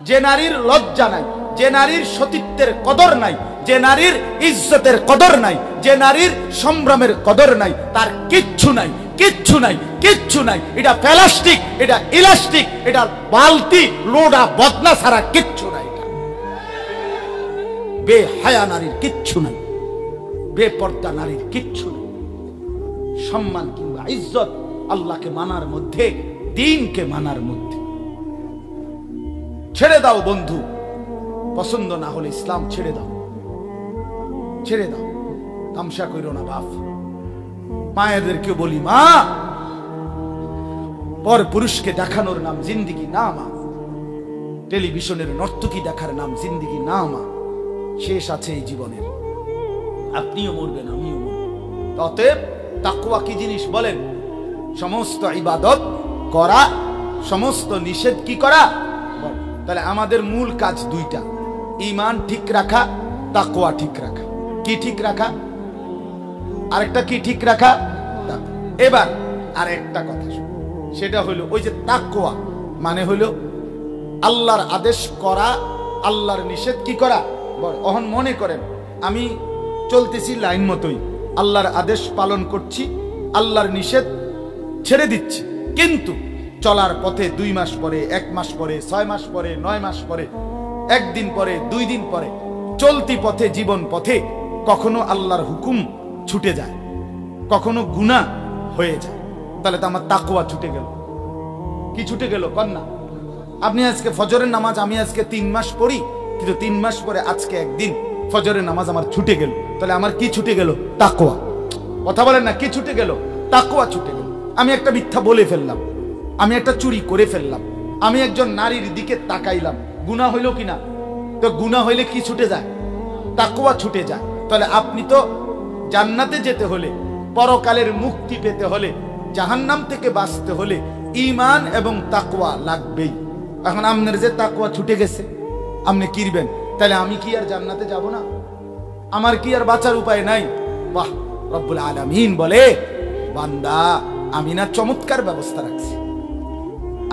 যে নারীর লজ্জা নাই, যে নারীর সতীত্বের কদর নাই, যে নারীর ইজ্জতের কদর নাই, যে নারীর সংগ্রামের কদর নাই, তার কিচ্ছু নাই, কিচ্ছু নাই, কিচ্ছু নাই। এটা প্লাস্টিক, এটা ইলাস্টিক, এটা বালতি লোডা বদনা ছাড়া কিচ্ছু নাই। বেহায়া নারীর কিচ্ছু নাই, বেপর্দা নারীর কিচ্ছু নাই। সম্মান কিংবা ইজ্জত আল্লাহকে মানার মধ্যে, দ্বীনকে মানার মধ্যে। ছেড়ে দাও বন্ধু, পছন্দ না হলে ইসলাম ছেড়ে দাও, ছেড়ে দাও, তামসা কইরো না বাপ। মায়েদেরকে বলি, মা, পর পুরুষকে দেখানোর নাম জিন্দিগি না মা। টেলিভিশনের নর্তকী দেখার নাম জিন্দিগি না মা। শেষ আছে এই জীবনের, আপনিও মরবেন, আমিও মরব। অতএব তাকওয়া কি জিনিস বলেন? সমস্ত ইবাদত করা, সমস্ত নিষেধ কি করা। তাহলে আমাদের মূল কাজ দুইটা, ঈমান ঠিক রাখা, তাকওয়া ঠিক রাখা। কি ঠিক রাখা? আরেকটা কি ঠিক রাখা? এবার আরেকটা কথা, সেটা হলো ওই যে তাকওয়া মানে হলো আল্লাহর আদেশ করা, আল্লাহর নিষেধ কি করা। এখন মনে করেন আমি চলতেছি লাইন মতোই, আল্লাহর আদেশ পালন করছি, আল্লাহর নিষেধ ছেড়ে দিচ্ছি, কিন্তু চলার পথে 2 মাস পরে, 1 মাস পরে, 6 মাস পরে, 9 মাস পরে, 1 দিন পরে, 2 দিন পরে, চলতি পথে, জীবন পথে কখনো আল্লাহর হুকুম ছুটে যায়, কখনো গুনাহ হয়ে যায়। তাহলে তো আমার তাকওয়া ছুটে গেল। কি ছুটে গেল কন্যা? আপনি আজকে ফজরের নামাজ আমি আজকে 3 মাস পড়ি, কিন্তু 3 মাস পরে আজকে একদিন ফজরের নামাজ আমার ছুটে গেল। তাহলে আমার কি ছুটে গেল? তাকওয়া। কথা বলেন না, কি ছুটে গেল? তাকওয়া ছুটে গেল। আমি একটা মিথ্যা বলে ফেললাম, আমি একটা চুরি করে ফেললাম, আমি একজন নারীর দিকে তাকাইলাম, গুনাহ হইল কিনা? তো গুনাহ হইলে কি ছুটে যায়? তাকওয়া ছুটে যায়। তাহলে আপনি তো জান্নাতে যেতে হলে, পরকালের মুক্তি পেতে হলে, জাহান্নাম থেকে বাঁচতে হলে ঈমান এবং তাকওয়া লাগবেই। এখন আপনার যে তাকওয়া ছুটে গেছে, আপনি কিরবেন? তাহলে আমি কি আর জান্নাতে যাব না? আমার কি আর বাঁচার উপায় নাই? বাহ, রব্বুল আলামিন বলে, বান্দা আমি না চমৎকার ব্যবস্থা রাখছি।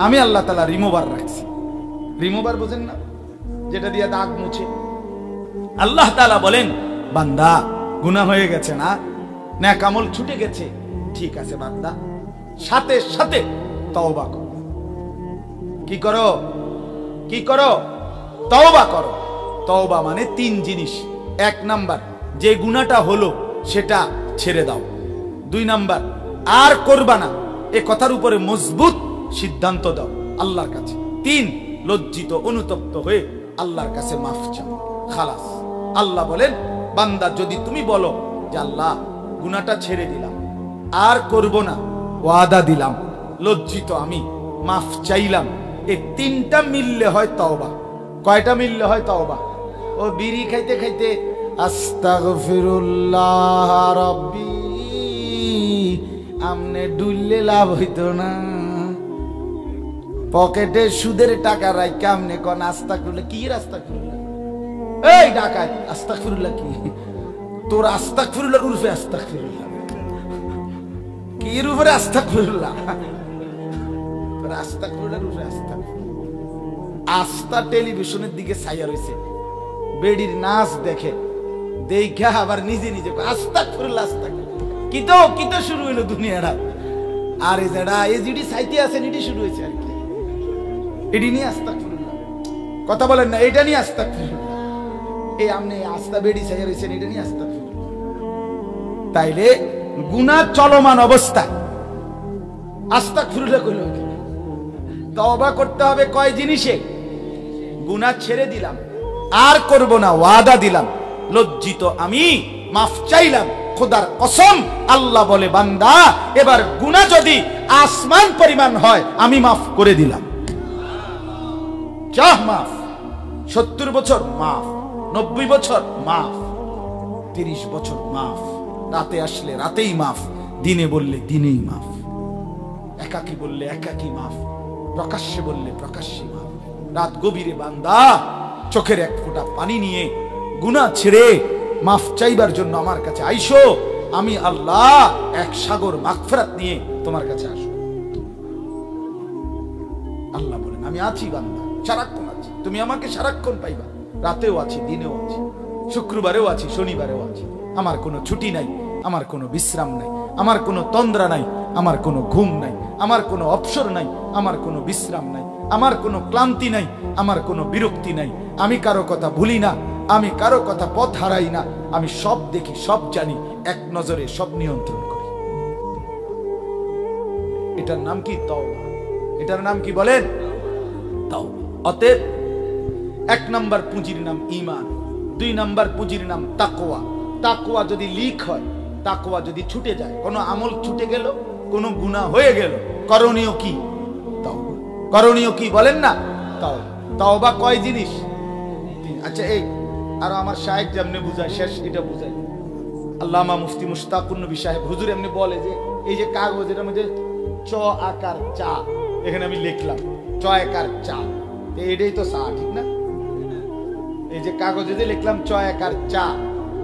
আমি আল্লাহ তাআলা রিমুভার রাখছি। রিমুভার বোঝেন না? যেটা দিয়ে দাগ মুছে। আল্লাহ তাআলা বলেন, বান্দা গুনাহ হয়ে গেছে না, নেক আমল ছুটে গেছে, ঠিক আছে বান্দা, সাথে সাথে তওবা করো। কি করো? কি করো? তওবা করো। তওবা মানে 3 জিনিস। 1 নাম্বার, যে গুনাহটা হলো সেটা ছেড়ে দাও। 2 নাম্বার, আর করবা না, এ কথার উপরে মজবুত সিদ্ধান্ত দাও আল্লাহর কাছে। 3, লজ্জিত অনুতপ্ত হয়ে আল্লাহর কাছে মাফ চাও। খালাস। আল্লাহ বলেন, বান্দা যদি তুমি বলো যে আল্লাহ গুনাহটা ছেড়ে দিলাম, আর করব না, ওয়াদা দিলাম, লজ্জিত আমি, মাফ চাইলাম, এই 3টা মিললে হয় তওবা। কয়টা মিললে হয় তওবা? ও বিড়ি খাইতে খাইতে আস্তাগফিরুল্লাহ রাব্বি, আমনে ডুললে লাভ হইতো না। পকেটে সুদের টাকা রাইখা আমনে কোন আস্তাগফিরুল্লাহ। কি আস্তাগফিরুল্লাহ? এই ডাকাত, আস্তাগফিরুল্লাহ কি? তোর আস্তাগফিরুল্লাহর উরফে আস্তাগফিরুল্লাহ। কি এর উপরে আস্তাগফিরুল্লাহ? তোর আস্তাগফিরুল্লাহর উরফে আস্তাগফিরুল্লাহ। আস্তা টেলিভিশনের দিকে ছাইয়া রইছে, বেডির নাচ দেখে, দেখা আবার নিজে নিজে আস্তাগফিরুল্লাহ, আস্তাগফিরুল্লাহ। কি তো শুরু হইলো দুনিয়াটা। আর এই যেটা এই জিডি সাইতে আছেন, এটি শুরু হয়েছে আর কি। এটি নিয়ে আস্তাগফিরুল্লাহ। কথা বলেন না, এটা নিয়ে আস্তাগফিরুল্লাহ। এই আমনে আস্তা বেডি ছাইয়া রইছেন, এটা নিয়ে আস্তাগফিরুল্লাহ। তাইলে গুনাহ চলমান অবস্থায় আস্তাগফিরুল্লাহ কইলো কি? তওবা করতে হবে কয় জিনিসে? গুনাহ ছেড়ে দিলাম, আর করব না, ওয়াদা দিলাম, লজ্জিত আমি, মাফ চাইলাম, খোদার কসম। আল্লাহ বলে, বান্দা এবার গুনাহ যদি আসমান পরিমাণ হয়, আমি মাফ করে দিলাম। চাহ মাফ। 70 বছর মাফ, 90 বছর মাফ, 30 বছর মাফ, রাতে আসলে রাতেই মাফ, দিনে বললে দিনেই মাফ, একাকী বললে একাকী মাফ, প্রকাশ্যে বললে প্রকাশ্যে মাফ। রাত গভীরে বান্দা চোখের 1 ফোঁটা পানি নিয়ে গুনাহ ছেড়ে মাফ চাইবার জন্য আমার কাছে আইসো। আমি আল্লাহ 1 সাগর মাগফিরাত নিয়ে তোমার কাছে আসবো। আল্লাহ বলেন, আমি আছি বান্দা, সারাক্ষণ আছি। তুমি আমাকে সারাক্ষণ পাইবা, রাতেও আছি, দিনেও আছি, শুক্রবারেও আছি, শনিবারেও আছি। আমার কোনো ছুটি নাই, আমার কোনো বিশ্রাম নাই, আমার কোনো তন্দ্রা নাই, আমার কোনো ঘুম নাই, আমার কোনো অবসর নাই, আমার কোনো বিশ্রাম নাই, আমার কোনো ক্লান্তি নাই, আমার কোনো বিরক্তি নাই। আমি কারো কথা ভুলি না, আমি কারো কথা পথ হারাই না, আমি সব দেখি, সব জানি, এক নজরে সব নিয়ন্ত্রণ করি। এটার নাম কি? তাওবা। এটার নাম কি বলেন? তাওবা। অতএব 1 নাম্বার পুঁজির নাম ঈমান, 2 নাম্বার পুঁজির নাম তাকওয়া। তাকওয়া যদি লিক হয়, তাকওয়া যদি ছুটে যায়, কোনো আমল ছুটে গেল, কোনো গুনাহ হয়ে গেল, করণীয় কি? তাওবা। করণীয় কি বলেন না? তাওবা। তাওবা কয় জিনিস? আচ্ছা, এই আর আমার শায়েখ যেমনি বুঝায়, শেষ এটা বুঝায় আল্লামা মুফতি মুশতাকুর নবী সাহেব হুজুর এমনি বলে যে এই যে কাগজ, এটার মধ্যে চ আকার চা, এখানে আমি লিখলাম চ আকার চা, এটাই তো চা, ঠিক না? এই যে কাগজে যে লিখলাম চ আকার চা,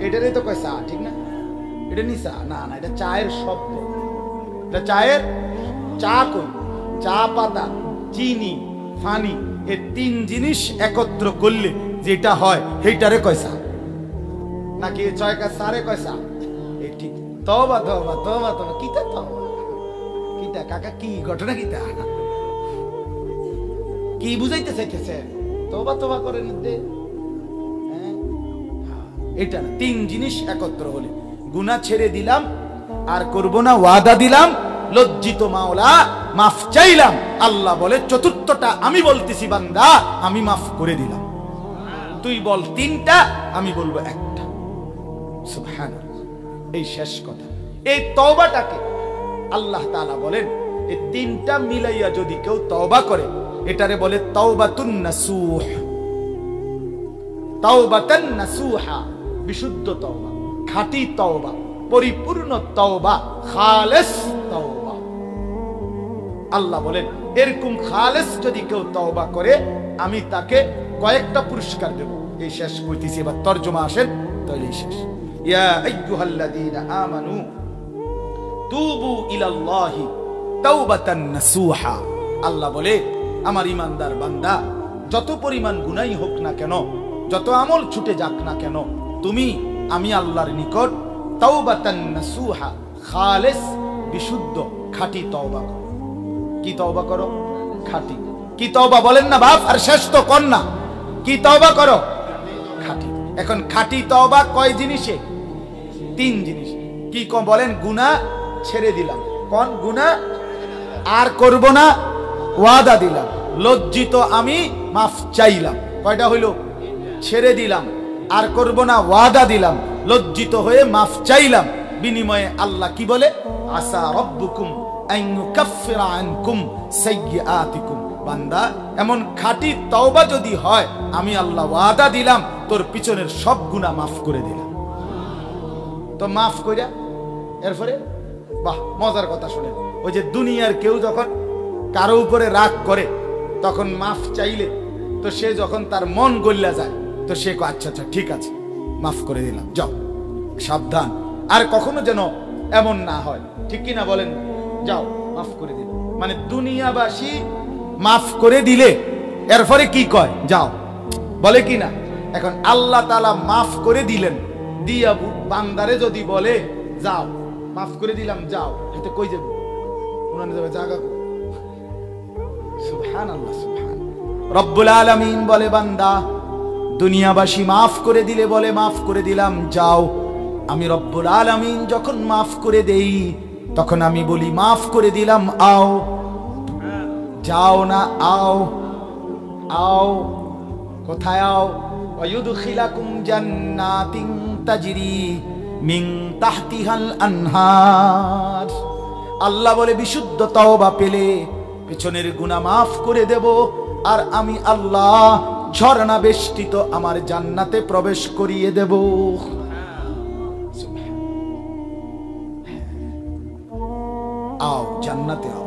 এটারই তো কয় চা, ঠিক না? এটা নি চা না, না, এটা চায়ের শব্দ। এটা চায়ের, চা কই, চা পাতা, চিনি, পানি, এই 3 জিনিস একত্র করলে যেটা হয় সেইটারে কয় চা, নাকি চয়কা সারে কয় চা? এই ঠিক। তওবা তওবা তওবা তওবা, কিটা তওবা, কিটা কাকা, কি ঘটনা, কিটা কি বুঝাইতে চাইতেছে? তওবা তওবা করেন দে, এটা না। 3 জিনিস একত্র হলে গুনাহ ছেড়ে দিলাম, আর করব না, ওয়াদা দিলাম, লজ্জিত মাওলা, মাফ চাইলাম। আল্লাহ বলে চতুর্থটা আমি বলতেছি বান্দা, আমি মাফ করে দিলাম। তুই বল 3টা, আমি বলবো 1টা। সুবহানাল্লাহ। এই শেষ কথা। এই তওবাটাকে আল্লাহ তাআলা বলেন, এই 3টা মিলাইয়া যদি কেউ তওবা করে, এটারে বলে তাওবাতুন নাসুহ। তাওবাতান নাসুহা, বিশুদ্ধ তওবা, খাঁটি তওবা, পরিপূর্ণ তওবা, খালেস তওবা। আল্লাহ বলেন এরকম খালেস যদি কেউ তওবা করে, আমি তাকে কয়েকটা পুরস্কার দেব। এই শেষ করতেছি, এবার তরজমা আসেন, তাহলে শেষ। ইয়া আইয়ুহাল্লাযীনা আমানু তুবু ইলাল্লাহি তাওবাতান নাসুহা। আল্লাহ বলে আমার ঈমানদার বান্দা, যত পরিমাণ গুনাহই হোক না কেন, যত আমল ছুটে যাক না কেন, তুমি আমি আল্লাহর নিকট তাওবাতান নাসুহা, খালেস, বিশুদ্ধ, খাঁটি তওবা করো। কি তওবা করো? খাঁটি। কি তওবা বলেন না বাপ? আর শেষ তো কর না, কি তওবা করো? খাঁটি। এখন খাঁটি তওবা কয় জিনিসে? 3 জিনিস। কি কম বলেন? গুনাহ ছেড়ে দিলাম, কোন গুনাহ আর করব না, ওয়াদা দিলাম, লজ্জিত আমি, মাফ চাইলাম। কয়টা হইল? ছেড়ে দিলাম, আর করব না, ওয়াদা দিলাম, লজ্জিত হয়ে মাফ চাইলাম। বিনিময়ে আল্লাহ কি বলে? আসা রব্বুকুম আন ইউকাফিরা আনকুম সাইয়্যাতিকুম। বান্দা, এমন খাঁটি তওবা যদি হয়, আমি আল্লাহ ওয়াদা দিলাম তোর পিছনের সব গুনাহ মাফ করে দিলাম। তো মাফ কইরা এরপরে বাহ, মজার কথা শুনেন। ওই যে দুনিয়ার কেউ যখন কারো উপরে রাগ করে, তখন মাফ চাইলে তো সে যখন তার মন গল্লা যায়, তো সে কয় আচ্ছা আচ্ছা ঠিক আছে, মাফ করে দিলাম, যাও। সাবধান, আর কখনো যেন এমন না হয়, ঠিক কিনা বলেন? যাও, মাফ করে দিল মানে দুনিয়াবাসী মাফ করে দিলে এরপরে কি কয়? যাও, বলে কি না? এখন আল্লাহ তাআলা মাফ করে দিলেন, দিয়া বান্দারে যদি বলে যাও, মাফ করে দিলাম, যাও, এতে কই যাব? উনানে যাবে জায়গা। সুবহানাল্লাহ, সুবহান। রব্বুল আলামিন বলে বান্দা, দুনিয়াবাসী মাফ করে দিলে বলে মাফ করে দিলাম, যাও। আমি রব্বুল আলামিন যখন মাফ করে দেই, তখন আমি বলি মাফ করে দিলাম, আও। যাও না, আও, আও। কোথায় আও? ওয়ায়ুদখিলাকুম জান্নাতিন তাজরি মিন তাহতিহাল আনহার। আল্লাহ বলে বিশুদ্ধ তওবা পেলে পেছনের গুনাহ মাফ করে দেব, আর আমি আল্লাহ ঝর্ণা বেষ্টিত আমার জান্নাতে প্রবেশ করিয়ে দেব। আও, জান্নাতে আও,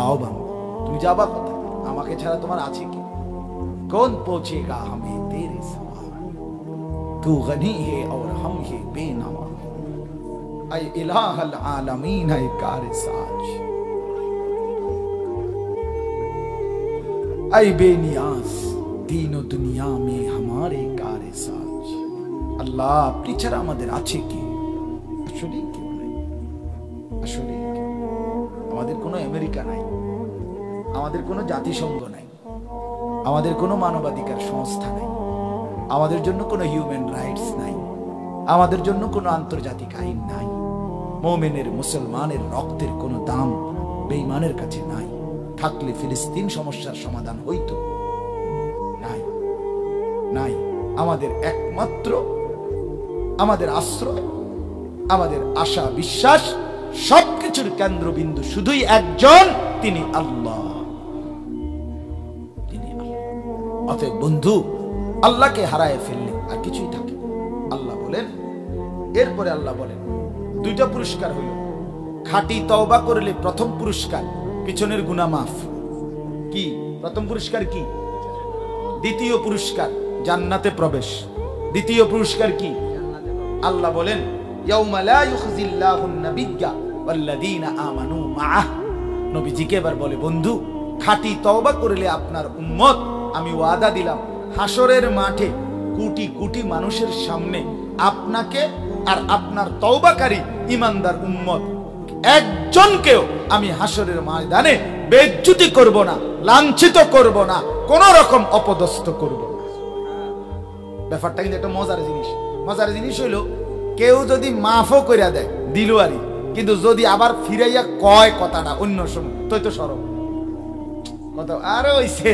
আও বান্দা। তুমি যাবা কোথায়? আমাকে ছাড়া তোমার আছে কি? कौन पहुंचेगा हमें तेरे सिवा? तू गनी है और हम है बेनवा। ऐ इलाहल आलमीन है कार साज, ऐ बेनियाज দুনিয়া মে হামারে কারে সাজ। আল্লাহ আপনি ছাড়া আমাদের আছে কি? আসলে কেউ নাই, আসলে আমাদের কোনো আমেরিকা নাই, আমাদের কোনো জাতিসংঘ নাই, আমাদের কোনো মানবাধিকার সংস্থা নাই, আমাদের জন্য কোনো হিউম্যান রাইটস নাই, আমাদের জন্য কোনো আন্তর্জাতিক আইন নাই। মুমিনের মুসলমানের রক্তের কোনো দাম বেঈমানের কাছে নাই। থাকলে ফিলিস্তিন সমস্যার সমাধান হইতো, নাই, নাই। আমাদের একমাত্র আমাদের আশ্রয়, আমাদের আশা বিশ্বাস, সবকিছুর কেন্দ্রবিন্দু শুধুই একজন, তিনি আল্লাহ, তিনি আল্লাহ। অতএব বন্ধু, আল্লাহকে হারায় ফেললে আর কিছুই থাকে। আল্লাহ বলেন, এরপরে আল্লাহ বলেন দুইটা পুরস্কার হইল। খাঁটি তওবা করলে প্রথম পুরস্কার পিছনের গুনাহ মাফ। কি প্রথম পুরস্কার? কি দ্বিতীয় পুরস্কার? জান্নাতে প্রবেশ। দ্বিতীয় পুরস্কার কি? আল্লাহ বলেন ইয়াউমা লা ইউখজিল্লাহুন নাবিয়্যা ওয়াল্লাযীনা আমানু মাআহ। নবীজিকে এবার বলে, বন্ধু খাঁটি তওবা করলে আপনার উম্মত, আমি ওয়াদা দিলাম হাসরের মাঠে কোটি কোটি মানুষের সামনে আপনাকে আর আপনার তওবাকারী ঈমানদার উম্মত একজনকেও আমি হাসরের ময়দানে বেইজ্জতি করব না, লাঞ্ছিত করব না, কোন রকম অপদস্থ করব না। ব্যাপারটা কিন্তু একটা মজার জিনিস। মজার জিনিস হইল, কেউ যদি মাফও কইরা দেয় দিলওয়ারি, কিন্তু যদি আবার ফিরাইয়া কয় কথাটা অন্য সময়, তুই তো সরব কথা আরে হইছে,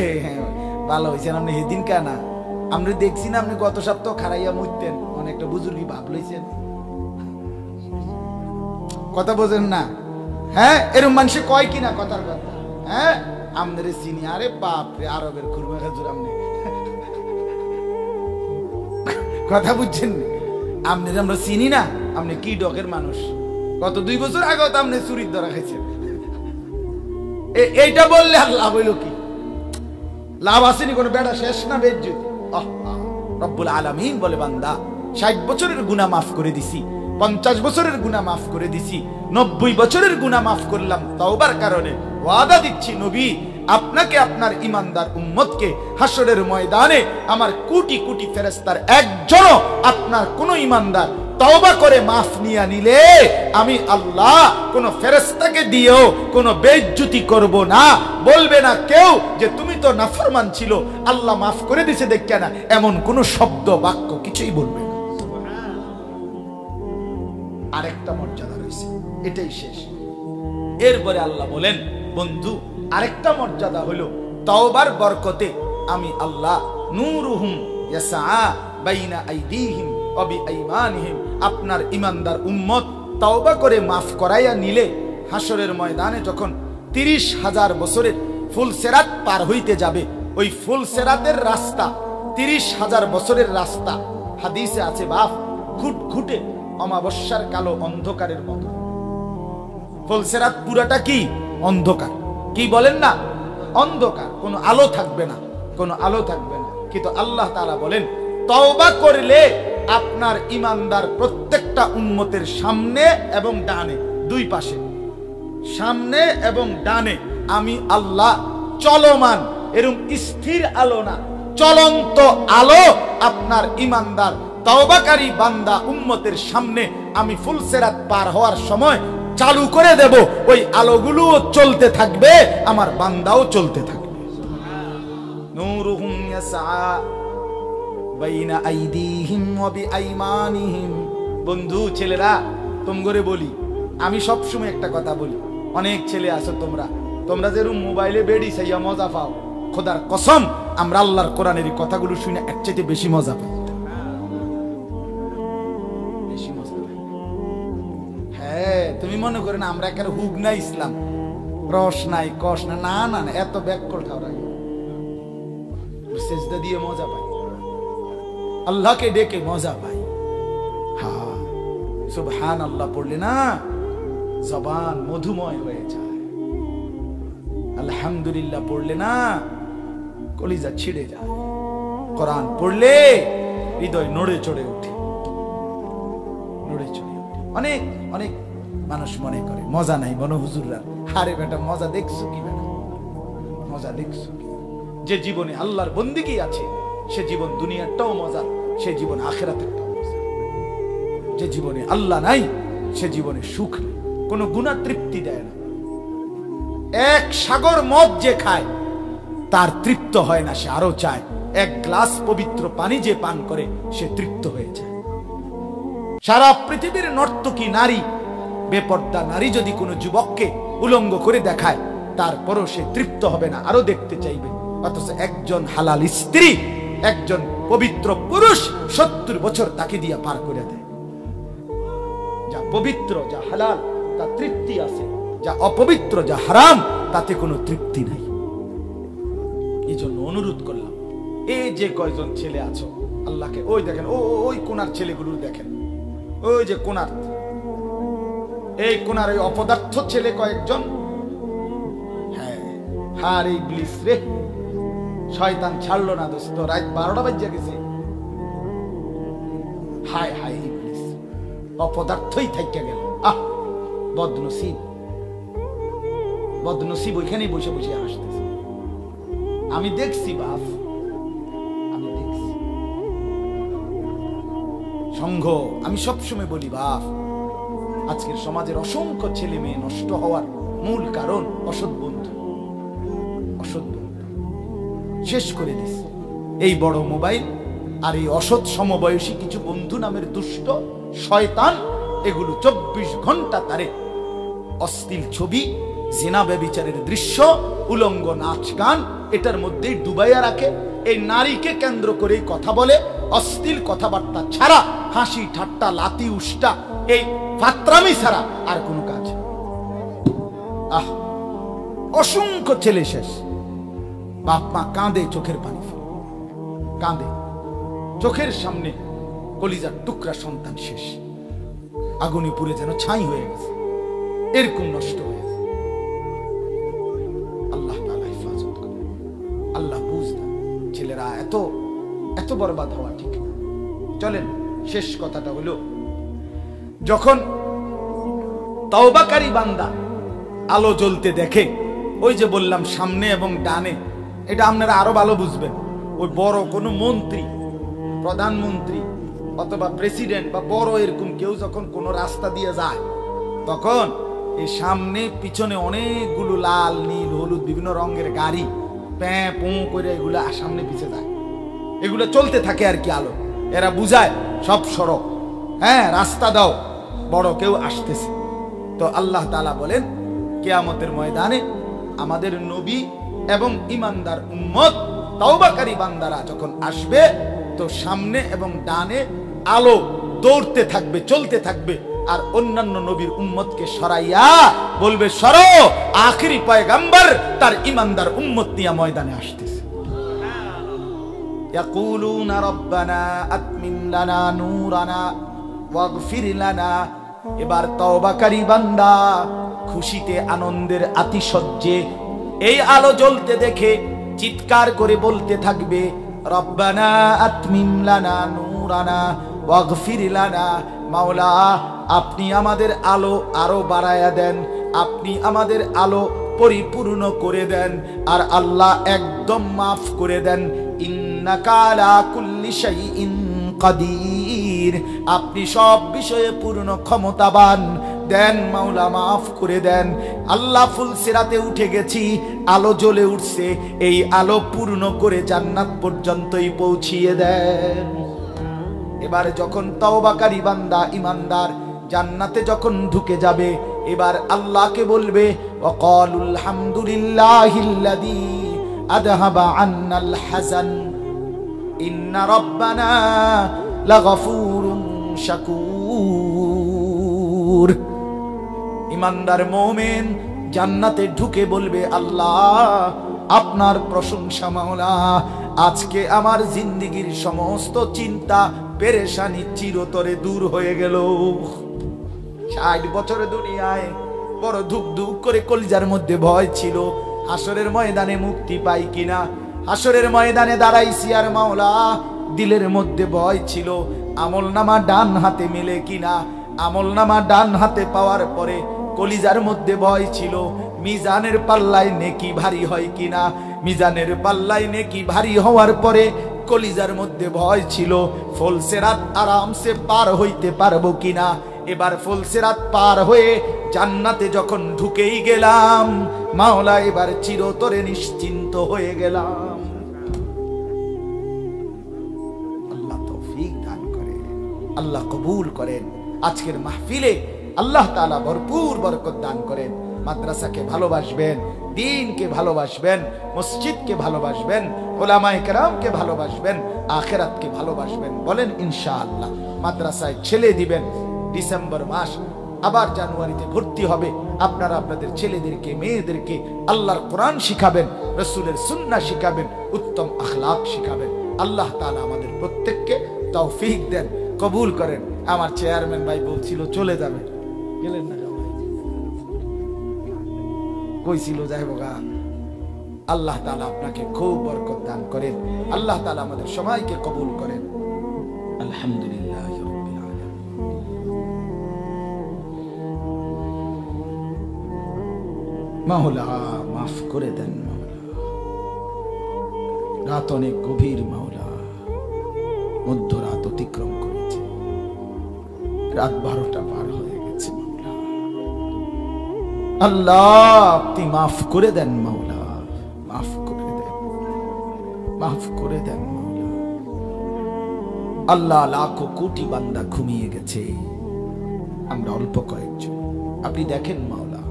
ভালো হইছে আপনি সেদিন কেনা আমরা দেখছি না, আপনি গত সপ্তাহ খারাইয়া মুইতেন, অনেকটা বুজুর্গি ভাব লইছেন, কথা বোঝেন না? হ্যাঁ, এরকম মানুষে কয় কিনা কথার কথা। হ্যাঁ, আমাদের চিনি, আরে বাপরে আরবের খুরমা খাজুর, আপনি কথা বুঝছেন? আপনার আমরা চিনি না, আপনি কি ডকের মানুষ, গত 2 বছর আগে তো আপনি চুরির ধরা খাইছেন। এইটা বললে আর লাভ হইল কি? লাভ আসেনি কোনো, বেড়া শেষ না বেজ্জতি। রব্বুল আলামিন বলে, বান্দা 60 বছরের গুনাহ মাফ করে দিছি, 50 বছরের গুনাহ মাফ করে দিছি, 90 বছরের গুনাহ মাফ করলাম তওবার কারণে। ওয়াদা দিচ্ছি নবী, আপনাকে আপনার ঈমানদার উম্মতকে হাসরের ময়দানে আমার কোটি কোটি ফেরেশতার একজনও আপনার কোন ঈমানদার তওবা করে মাফ নিয়ে নিলে আমি আল্লাহ কোন ফেরেশতাকে দিয়েও কোন বেইজ্জতি করব না। বলবে না কেউ যে তুমি তো নাফরমান ছিল, আল্লাহ মাফ করে দিয়েছে দেখে না, এমন কোন শব্দ বাক্য কিছুই বলবে না। আরেকটা মর্যাদা রয়েছে, এটাই শেষ। এরপরে আল্লাহ বলেন, বন্ধু আরেকটা মর্যাদা হলো তওবার বরকতে আমি আল্লাহ নূরুহুম ইয়াসআ বাইনা আইদিহিম ওয়া বিআইমানিহিম, আপনার ঈমানদার উম্মত তওবা করে মাফ করাইয়া নিলে হাসরের ময়দানে যখন 30,000 বছরের ফুলসেরাত পার হইতে যাবে, ওই ফুলসেরাতের রাস্তা 30,000 বছরের রাস্তা। হাদিসে আছে বাপ, ঘুটঘুটে অমাবস্যার কালো অন্ধকারের মতো। ফুলসেরাত পুরাটা কি অন্ধকার, কি বলেন না, অন্ধকার, কোনো আলো থাকবে না, কোনো আলো থাকবে না। কিন্তু আল্লাহ তাআলা বলেন, তওবা করলে আপনার ঈমানদার প্রত্যেকটা উম্মতের সামনে এবং ডানে, দুই পাশে, সামনে এবং ডানে আমি আল্লাহ চলমান, এরকম স্থির আলো না, চলন্ত আলো আপনার ঈমানদার তওবাকারী বান্দা উম্মতের সামনে আমি ফুলসেরাত পার হওয়ার সময় চালু করে দেব। ওই আলোগুলোও চলতে থাকবে, আমার বান্দাও চলতে থাকবে। নূরুহুম ইয়াসআ বাইনা আইদিহিম ওয়া বিআইমানিহিম। বন্ধু ছেলেরা, তোমগরে বলি, আমি সব সময় একটা কথা বলি, অনেক ছেলে আছো তোমরা যেরকম মোবাইলে বেড়ি সাইয়া মজা পাও, খোদার কসম আমরা আল্লাহর কোরআনের এই কথাগুলো শুনে এর চাইতে বেশি মজা পাই, বেশি মজা পাই। হ্যাঁ, তুমি মনে করে না আমরা একেবারে হুক না ইসলাম, রস নাই কষ না, না না না, এত ব্যাকল ঠাউরা সেজদা দিয়ে মজা পাই, আল্লাহকে ডেকে মজা পাই। হ্যাঁ, সুবহানাল্লাহ পড়লে না জবান মধুময় হয়ে যায়, আলহামদুলিল্লাহ পড়লে না কলিজা ছিঁড়ে যায়, কোরআন পড়লে হৃদয় নড়ে চড়ে ওঠে, নড়ে চড়ে ওঠে। অনেক অনেক মানুষ মনে করে মজা নাই মনে হুজুররা, আরে বেটা মজা দেখছো কি বেটা, মজা দেখছো কি? যে জীবনে আল্লাহর বন্দেগী আছে সে জীবন দুনিয়াটাও মজার, সে জীবন আখিরাতেরটাও মজার। যে জীবনে আল্লাহ নাই সে জীবনে সুখ নেই, কোনো গুনাহ তৃপ্তি দেয় না। এক সাগর মদ যে খায় তার তৃপ্ত হয় না, সে আরো চায়। এক গ্লাস পবিত্র পানি যে পান করে সে তৃপ্ত হয়ে যায়। সারা পৃথিবীর নর্তকী নারী, বেপর্দা নারী যদি কোনো যুবককে উলঙ্গ করে দেখায় তারপরও সে তৃপ্ত হবে না, আরো দেখতে চাইবে। অথচ একজন হালাল স্ত্রী, একজন পবিত্র পুরুষ 70 বছর তাকে দিয়া পার করে দেয়। যা পবিত্র, যা হালাল, তা তৃপ্তি আছে, যা অপবিত্র, যা হারাম, তাতে কোনো তৃপ্তি নাই। এই জন্য অনুরোধ করলাম, এই যে কয়জন ছেলে আছো আল্লাহকে, ওই দেখেন, ওই কোনার ছেলেগুলো দেখেন, ওই যে কোনার, এই কোনার ওই অপদার্থ ছেলে কয়েকজন, হ্যাঁ হার ইবলিস রে, শয়তান ছাড়লো না দোস্ত, রাত 12টা বাজে গেছে। হায় হায় ইবলিস, অপদার্থই থাইকা গেল। আহ বদনসিব, বদনসিব ওইখানেই বসে বসে হাসতেছে। আমি দেখছি বাপ, আমি দেখছি সংঘ। আমি সবসময় বলি বাপ, আজকের সমাজের অসংখ্য ছেলে মেয়ে নষ্ট হওয়ার মূল কারণ অসৎ বন্ধু। অসৎ বন্ধু শেষ করে দিস এই বড় মোবাইল আর এই অসৎ সমবয়সী কিছু বন্ধু নামের দুষ্ট শয়তান। এগুলো 24 ঘন্টা তারে অশ্লীল ছবি, জিনা ব্যভিচারের দৃশ্য, উলঙ্গ নাচ গান, এটার মধ্যেই ডুবাইয়া রাখে। এই নারীকে কেন্দ্র করে কথা বলে, অশ্লীল কথাবার্তা ছাড়া, হাসি ঠাট্টা লাতি উষ্টা, এই ফাত্রামি ছাড়া আর কোনো কাজ। আহ অসংখ্য ছেলে শেষ। বাপ মা কাঁদে, চোখের পানি ফেলে কাঁদে, চোখের সামনে কলিজার টুকরা সন্তান শেষ, আগুনে পুড়ে যেন ছাই হয়ে গেছে, এরকম নষ্ট হয়ে গেছে। আল্লাহ তাআলা হেফাজত করে, আল্লাহ বুঝ দেন। ছেলেরা এত এত বরবাদ হওয়া ঠিক না। চলেন, শেষ কথাটা হলো, যখন তওবাকারী বান্দা আলো জ্বলতে দেখে, ওই যে বললাম সামনে এবং ডানে, এটা আপনারা আরো ভালো বুঝবেন। ওই বড় কোনো মন্ত্রী, প্রধানমন্ত্রী অথবা প্রেসিডেন্ট বা বড় এরকম কেউ যখন কোনো রাস্তা দিয়ে যায়, তখন এই সামনে পিছনে অনেকগুলো লাল নীল হলুদ বিভিন্ন রঙের গাড়ি প্যাঁ পো করে এগুলো সামনে পিছে যায়, এগুলো চলতে থাকে আর কি। আলো এরা বুঝায় সব সড়ক, হ্যাঁ রাস্তা দাও, বড় কেউ আসতেছে। তো আল্লাহ তাআলা বলেন, কিয়ামতের ময়দানে আমাদের নবী এবং ইমানদার উম্মত তওবাকারী বান্দারা যখন আসবে, তো সামনে এবং ডানে আলো দৌড়তে থাকবে, চলতে থাকবে, আর অন্যান্য নবীর উম্মতকে সরাইয়া বলবে, সরো, আখিরি পয়গম্বর তার ইমানদার উম্মত নিয়ে ময়দানে আসতেছে। ইয়াকুলুনা রব্বানা আতমিম লানা নূরানা ওয়াগফির লানা। এবার তওবাকারী বান্দা খুশিতে আনন্দের আতিশয্যে এই আলো জ্বলতে দেখে চিৎকার করে বলতে থাকবে, রব্বানা আতমিম লানা নূরানা ওয়াগফির লানা। মাওলা, আপনি আমাদের আলো আরো বাড়ায়া দেন, আপনি আমাদের আলো পরিপূর্ণ করে দেন, আর আল্লাহ একদম মাফ করে দেন। ইন্নাকা আলা কুল্লি শাইইন কাদির, আপনি সব বিষয়ে পূর্ণ ক্ষমতাবান, দেন মাওলা, মাফ করে দেন। আল্লাহ ফুলসিরাতে উঠে গেছি, আলো জ্বলে উঠছে, এই আলো পূর্ণ করে জান্নাত পর্যন্তই পৌঁছিয়ে দেন। এবার যখন তওবাকারী বান্দা ইমানদার জান্নাতে যখন ঢুকে যাবে, এবার আল্লাহকে বলবে, ওয়াকালুল হামদুলিল্লাহিল্লাযী আযহাবা আন্নাল হাযান ইন্না রাব্বানা লাগফুরুন শাকুর। ইমানদার মুমিন জান্নাতে ঢুকে বলবে, আল্লাহ আপনার প্রশংসা মাওলা, আজকে আমার জিন্দেগীর সমস্ত চিন্তা পেরেশানি চিরতরে দূর হয়ে গেল। 60 বছরে দুনিয়ায় বড় ধুক ধুক করে কলিজার মধ্যে ভয় ছিল, হাসরের ময়দানে মুক্তি পাই কিনা। হাসরের ময়দানে দাঁড়াইছি আর মাওলা দিলের মধ্যে ভয় ছিল, আমলনামা ডান হাতে মেলে কিনা। আমলনামা ডান হাতে পাওয়ার পরে কলিজার মধ্যে ভয় ছিল, মিজানের পাল্লায় নেকি ভারী হয় কিনা। মিজানের পাল্লায় নেকি ভারী হওয়ার পরে কলিজার মধ্যে ভয় ছিল ফুলসিরাত আরামসে পার হইতে পারবো কিনা। এবার ফুলসিরাত পার হয়ে জান্নাতে যখন ঢুকেই গেলাম, মাওলা এবার চিরতরে নিশ্চিন্ত হয়ে গেলাম। আল্লাহ তৌফিক দান করেন, আল্লাহ কবুল করেন। আজকের মাহফিলে আল্লাহ তাআলা ভরপুর বরকত দান করেন। মাদ্রাসাকে ভালোবাসবেন, দ্বীনকে ভালোবাসবেন, মসজিদকে ভালোবাসবেন, উলামায়ে কেরামকে ভালোবাসবেন, আখিরাতকে ভালোবাসবেন। বলেন ইনশাআল্লাহ। মাদ্রাসায় ছেলে দিবেন, ডিসেম্বর মাস আবার জানুয়ারিতে ভর্তি হবে। আপনারা আপনাদের ছেলেদেরকে মেয়েদেরকে আল্লাহর কোরআন শিখাবেন, রাসূলের সুন্নাহ শিখাবেন, উত্তম আখলাক শিখাবেন। আল্লাহ তাআলা আমাদের প্রত্যেককে তৌফিক দেন, কবুল করেন। আমার চেয়ারম্যান ভাই বলছিল চলে যাবে, গেলেন না? কইছিল যাই হোগা। আল্লাহ তাআলা আপনাকে খুব বরকত দান করেন। আল্লাহ তাআলা আমাদের সবাইকে কবুল করেন। আলহামদুলিল্লাহ রাব্বিল আলামিন। মাওলা মাফ করে দেন মাওলা, রাত অনেক গভীর মাওলা, মধ্যরাত অতিক্রম করেছে, রাত 12টা পার হয়ে গেছে মাওলা। আল্লাহ আপনি মাফ করে দেন মাওলা, মাফ করে দেন, মাফ করে দেন মাওলা। আল্লাহ লাখো কোটি বান্দা ঘুমিয়ে গেছে, আমরা অল্প কয়েকজন। আপনি দেখেন মাওলা,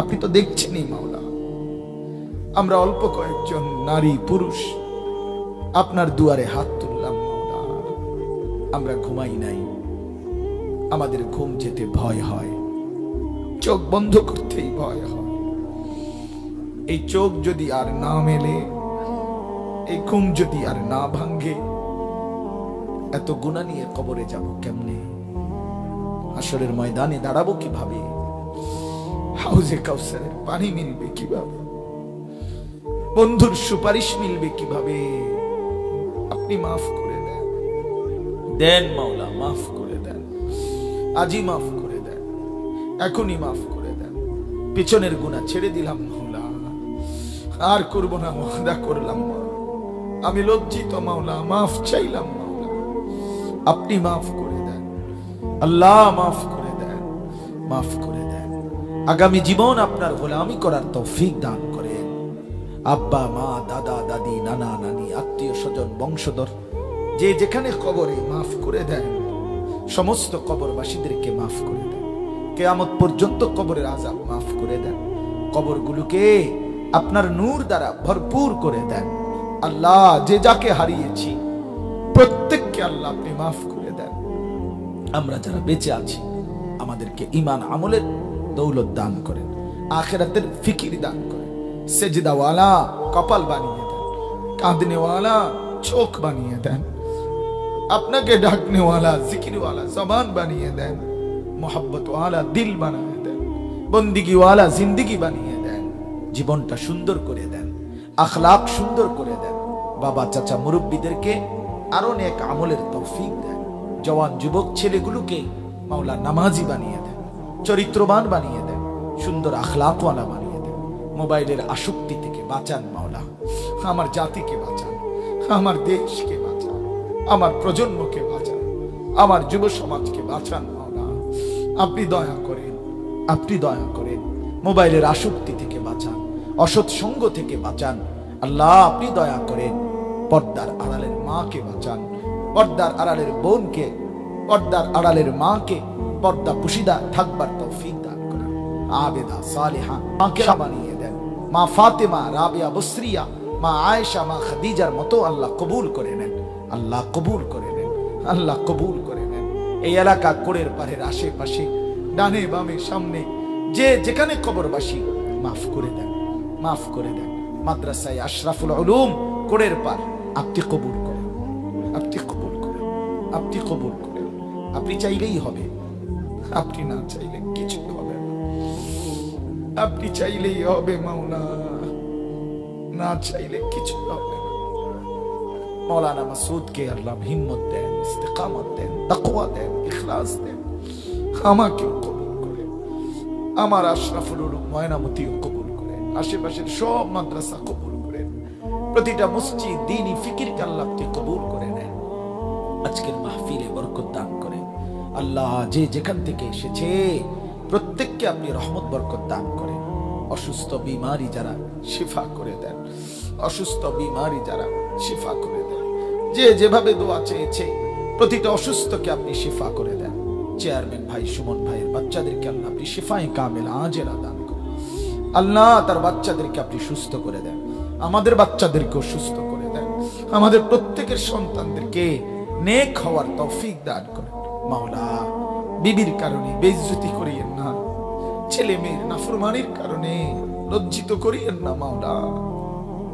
আপনি তো দেখছেনই মাওলা। আমরা অল্প কয়েকজন নারী পুরুষ আপনার দুয়ারে হাত তুললাম মাওলা। আমরা ঘুমাই নাই, আমাদের ঘুম যেতে ভয় হয়, চোখ বন্ধ করতেই ভয় হয়। এই চোখ যদি আর না মেলে, এই ঘুম যদি আর না ভাঙ্গে, এত গুনাহ নিয়ে কবরে যাব কেমনে? হাসরের ময়দানে দাঁড়াবো কিভাবে? হাউজে কাউসারের পানি মিলবে কিভাবে? বন্ধুর সুপারিশ মিলবে কিভাবে? আপনি মাফ করে দেন, দেন মাওলা, মাফ করে দেন। আজই মাফ করে দেন, এখনই মাফ করে দেন। পিছনের গুনাহ ছেড়ে দিলাম মাওলা, আর করব না, ওয়াদা করলাম মাওলা। আমি লজ্জিত মাওলা, মাফ চাইলাম মাওলা, আপনি মাফ করে দেন। আল্লাহ মাফ করে দেন, মাফ করে দেন। আগামী জীবন আপনার গোলামি করার তৌফিক দান করেন। আব্বা মা, দাদা দাদি, নানা নানি, আত্মীয় স্বজন, বংশধর যে যেখানে কবরে, মাফ করে দেন। সমস্ত কবরবাসীদেরকে মাফ করে দেন। কিয়ামত পর্যন্ত কবরের আযাব মাফ করে দেন। কবরগুলোকে আপনার নূর দ্বারা ভরপুর করে দেন। আল্লাহ যে যাকে হারিয়েছি প্রত্যেককে আল্লাহ আপনি মাফ করে দেন। আমরা যারা বেঁচে আছি আমাদেরকে ঈমান আমলের দৌলত দান করেন, আখিরাতের ফিকির দান করেন। সেজদাওয়ালা কপাল বানিয়ে দেন, কাঁদনেওয়ালা চোখ বানিয়ে দেন, আপনাকে ডাকনেওয়ালা জিকিরওয়ালা জবান বানিয়ে দেন, মোহাব্বতওয়ালা দিল বানিয়ে দেন, বন্দিগিওয়ালা জিন্দিগি বানিয়ে দেন। জীবনটা সুন্দর করে দেন, আখলাক সুন্দর করে দেন। বাবা চাচা মুরব্বীদেরকে আরো নেক আমলের তৌফিক দেন। জওয়ান যুবক ছেলেগুলোকে মাওলা নামাজি বানিয়ে দেন, চরিত্রবান বানিয়ে দেন, সুন্দর আখলাকওয়ালা বানিয়ে দেন। মোবাইলের আসক্তি থেকে বাঁচান মাওলা, আমার জাতিকে বাঁচান, আমার দেশকে বাঁচান, আমার প্রজন্মকে বাঁচান, আমার যুব সমাজকে বাঁচান মাওলা। আপনি দয়া করেন, আপনি দয়া করেন। মোবাইলের আসক্তি থেকে বাঁচান, অসৎ সঙ্গ থেকে বাঁচান। আল্লাহ আপনি দয়া করেন। পর্দার আড়ালের মাকে বাঁচান, পর্দার আড়ালের বোনকে, পর্দার আড়ালের মাকে পর্দা পুশিদা থাকবার তৌফিক দান করেন। আবেদা সালেহা মাকে বানিয়ে দেন। মা ফাতেমা, রাবিয়া, বসরিয়া, মা আয়েশা, মা খাদিজার মতো আল্লাহ কবুল করে নেন। আল্লাহ কবুল করে নেন, আল্লাহ কবুল করে নেন। এই এলাকা কোড়ের পাড়ের আশেপাশে, ডানে বামে সামনে যে যেখানে কবরবাসী মাফ করে দেন, মাফ করে দেন। মাদ্রাসায় আশরাফুল উলুম কোড়ের পাড় আপনি কবুল করেন, আপনি কবুল করেন, আপনি কবুল করেন। আপনি চাইলেই হবে, আপনি না চাইলে কিছু হবে না। আপনি চাইলেই হবে মাওলা, না চাইলে কিছু হবে না। মৌলানা মাসুদকে আল্লাহ হিম্মত দেন, ইস্তেকামত দেন, তাকওয়া দেন, ইখলাস দেন। আমাকেও কবুল করেন, আমার আশরাফুল উলুম ময়নামতিও কবুল করেন, আশেপাশের সব মাদ্রাসা কবুল করেন। প্রতিটা মসজিদ দ্বীনি ফিকিরকে আল্লাহ আপনি কবুল করে নেন। আজকের মাহফিলে বরকত দান করেন আল্লাহ। যে যেখান থেকে এসেছে প্রত্যেককে আপনি রহমত বরকত দান করেন। অসুস্থ বিমারি যারা শিফা করে দেন, অসুস্থ বিমারি যারা শিফা করে দেন। যে যেভাবে দোয়া চেয়েছে প্রতিটা অসুস্থকে আপনি শিফা করে দেন। চেয়ারম্যান ভাই সুমন ভাইয়ের বাচ্চাদেরকে আল্লাহ আপনি শিফায়ে কামিলা আজেরা দান করেন আল্লাহ। তার বাচ্চাদেরকে আপনি সুস্থ করে দেন, আমাদের বাচ্চাদেরকেও সুস্থ করে দেন। আমাদের প্রত্যেকের সন্তানদেরকে নেক হওয়ার তৌফিক দান করেন মাওলা। বিবির কারণে বেইজ্জতি করিয়েন না, ছেলে মেয়ের নাফরমানির কারণে লজ্জিত করিয়েন না মাওলা,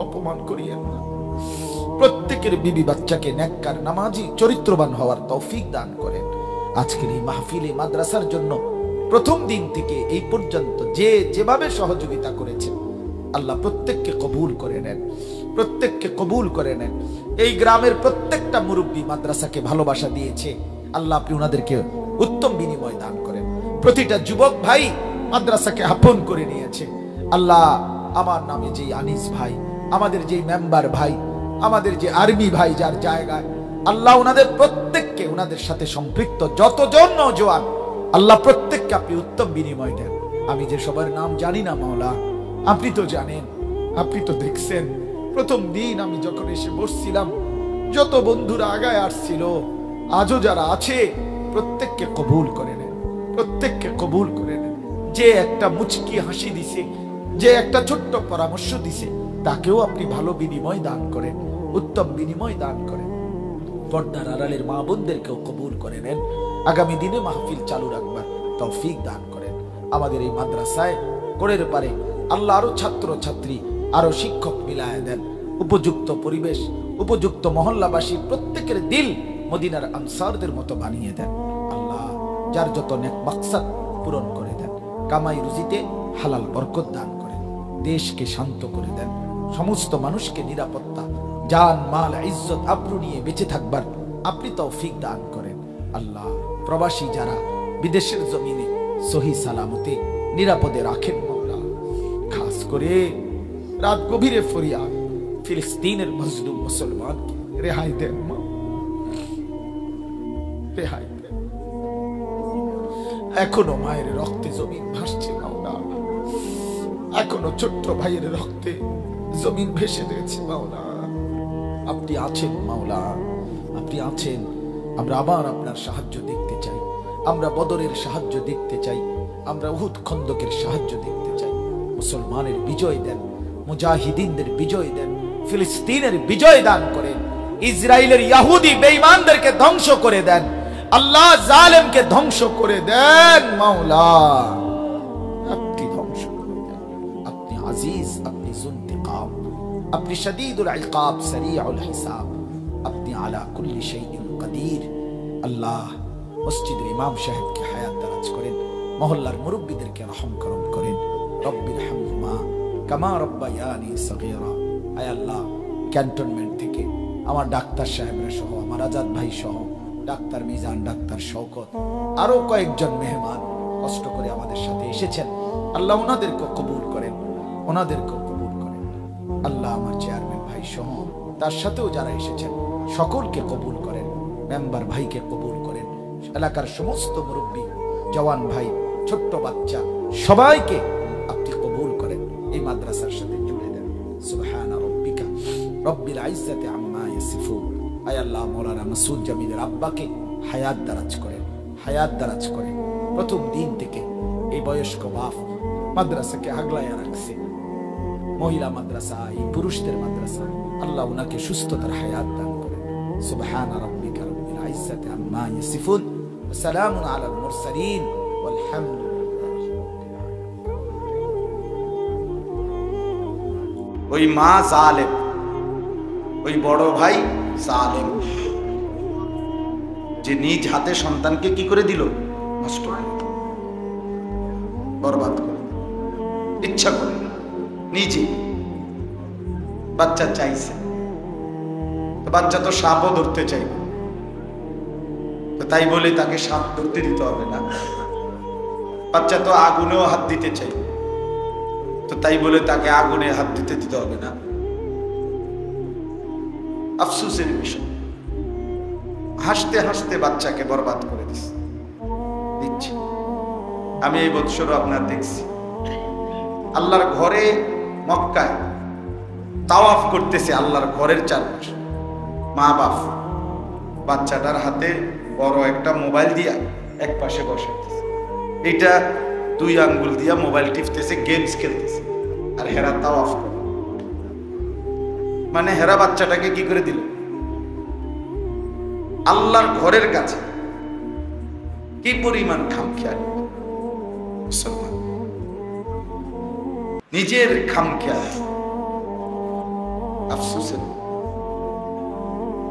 অপমান করিয়েন না। প্রত্যেকের বিবি বাচ্চাকে নেককার নামাজি চরিত্রবান হওয়ার তৌফিক দান করেন। আজকের এই মাহফিলে মাদ্রাসার জন্য প্রথম দিন থেকে এই পর্যন্ত যে যেভাবে সহযোগিতা করেছে আল্লাহ প্রত্যেককে কবুল করে নেন, প্রত্যেককে কবুল করে নেন। এই গ্রামের প্রত্যেকটা মুরব্বী মাদ্রাসাকে ভালোবাসা দিয়েছে আল্লাহ আপনি ওনাদেরকে উত্তম বিনিময় দান করেন। প্রতিটা যুবক ভাই মাদ্রাসাকে আপন করে নিয়েছে আল্লাহ। আমার নামে যে আনিস ভাই, আমাদের যে মেম্বার ভাই, আমাদের যে আর্মি ভাই যার জায়গায় আল্লাহ ওনাদের প্রত্যেককে ওনাদের সাথে সম্পৃক্ত যতজন নওজোয়ান আল্লাহ প্রত্যেককে আপনি উত্তম বিনিময় দেন। আমি যে সবার নাম জানি না মাওলা, আপনি তো জানেন, আপনি তো দেখছেন। প্রথম দিন আমি যখন এসে বসছিলাম যত বন্ধুরা আগায় আসছিল, আজও যারা আছে প্রত্যেককে কবুল করে নেন, প্রত্যেককে কবুল করে নেন। যে একটা মুচকি হাসি দিছে, যে একটা ছোট্ট পরামর্শ দিছে তাকেও আপনি ভালো বিনিময় দান করেন, উত্তম বিনিময় দান করেন। পর্দার আড়ালের মা বোনদেরকেও কবুল করে নেন। আগামী দিনে মাহফিল চালু রাখবার তৌফিক দান করেন। আমাদের এই মাদ্রাসায় কোরের পারে আল্লাহ আরো ছাত্র ছাত্রী আরো শিক্ষক মিলায় দেন। উপযুক্ত পরিবেশ, উপযুক্ত মহল্লাবাসী প্রত্যেকের দিল মদিনার আনসারদের মতো বানিয়ে দেন আল্লাহ। যার যত নেক মাকসাদ পূরণ করে দেন। কামাই রুজিতে হালাল বরকত দান করেন। দেশকে শান্ত করে দেন। সমস্ত মানুষকে নিরাপত্তা, জান মাল ইজ্জত আব্রু নিয়ে বেঁচে থাকবার আপনি তৌফিক দান করেন আল্লাহ। প্রবাসী যারা বিদেশের জমিনে সহি সালামতে নিরাপদে রাখেন মাওলা। খাস করে রাত গভীরে ফরিয়াদ ফিলিস্তিনের মজলুম মুসলমানকে রেহাই দেন মা, রেহাই দেন। এখনো মায়ের রক্তে জমিন ভাসছে মাওলা, এখনো ছোট্ট ভাইয়ের রক্তে জমিন ভেসে দিয়েছে মাওলা। আপনি আছেন মাওলা, আপনি আছেন। আমরা আবার আপনার সাহায্য দেখতে চাই, আমরা বদরের সাহায্য দেখতে চাই, আমরা উহুদ খন্দকের সাহায্য দেখতে চাই। মুসলমানের বিজয় দেন, মুজাহিদিনদের বিজয় দেন, ফিলিস্তিনের বিজয় দান করেন। ইসরায়েলের ইহুদি বেঈমানদেরকে ধ্বংস করে দেন আল্লাহ, জালেমকে ধ্বংস করে দেন মাওলা। আপনি ধ্বংস করে দেন। আপনি আজিজ, আপনি যুনতিকাম, আপনি শদীদুল ইকাব, সরিউল হিসাব, আপনি আলা কুল্লি শাইইন কাদির। আল্লাহ মসজিদের ইমাম সাহেবকে হায়াত দারাজ করেন, মহল্লার মুরব্বীদেরকে রহম করম করেন। রব্বির হামহুমা কামা রব্বায়ানি সগীরা। আয় আল্লাহ, ক্যান্টনমেন্ট থেকে আমার ডাক্তার সাহেবরা সহ, আমার আজাদ ভাই সহ, ডাক্তার মিজান, ডাক্তার শওকত, আরো কয়েকজন মেহমান কষ্ট করে আমাদের সাথে এসেছেন আল্লাহ ওনাদেরকে কবুল করেন, ওনাদেরকে কবুল করেন আল্লাহ। আমার চেয়ারম্যান ভাই সহ তার সাথেও যারা এসেছেন সকলকে কবুল করেন। মেম্বার ভাইকে কবুল করেন। এলাকার সমস্ত মুরব্বী, জওয়ান ভাই, ছোট্ট বাচ্চা সবাইকে আপনি কবুল করেন, এই মাদ্রাসার সাথে জুড়ে দেন। সুবহান রাব্বিকা রব্বিল ইজ্জাতি আম্মা ইয়াসিফুন। আয় আল্লাহ, মাওলানা মাসুদ জামিলের আব্বাকে হায়াত দারাজ করেন, হায়াত দারাজ করেন। প্রথম দিন থেকে এই বয়স্ক বাপ মাদ্রাসাকে আগলায়া রাখছে, মহিলা মাদ্রাসা, এই পুরুষদের মাদ্রাসা, আল্লাহ উনাকে সুস্থতার হায়াত দান করেন। সুবহান রাব্বিকা রব্বিল ইজ্জাতি আম্মা ইয়াসিফুন ওয়া সালামুন আলাল মুরসালিন ওয়াল হামদুলিল্লাহ। ওই মা জালেম, ওই বড় ভাই জালেম, যে নিজ হাতে সন্তানকে কি করে দিল? নষ্ট করে দিল, বরবাদ করে, ইচ্ছা করে নিজে। বাচ্চা চাইছে, বাচ্চা তো সাপও ধরতে চাইবে, তাই বলে তাকে সাপ ধরতে দিতে হবে না। বাচ্চা তো আগুনেও হাত দিতে চাইবে, তো তাই বলে তাকে আগুনে হাত দিতে হবে না। আফসোসের বিষয়। হাসতে হাসতে বাচ্চাকে বরবাদ করে দিচ্ছি। আমি এই বৎসরও আপনার দেখছি আল্লাহর ঘরে মক্কায় তাওয়াফ করতেছে, আল্লাহর ঘরের চারপাশে মা বাপ বাচ্চাটার হাতে বড় একটা মোবাইল দিয়া এক পাশে বসাইতেছে, এটা 2 আঙ্গুল দিয়া মোবাইল টিপতেছে, গেমস খেলতেছে, আর হেরা তাওয়াফ করে। মানে হেরা বাচ্চাটাকে কি করে দিল? আল্লাহর ঘরের কাছে কি পরিমাণ খামখেয়ালি মুসলমান, নিজের খামখেয়ালি। আফসোসের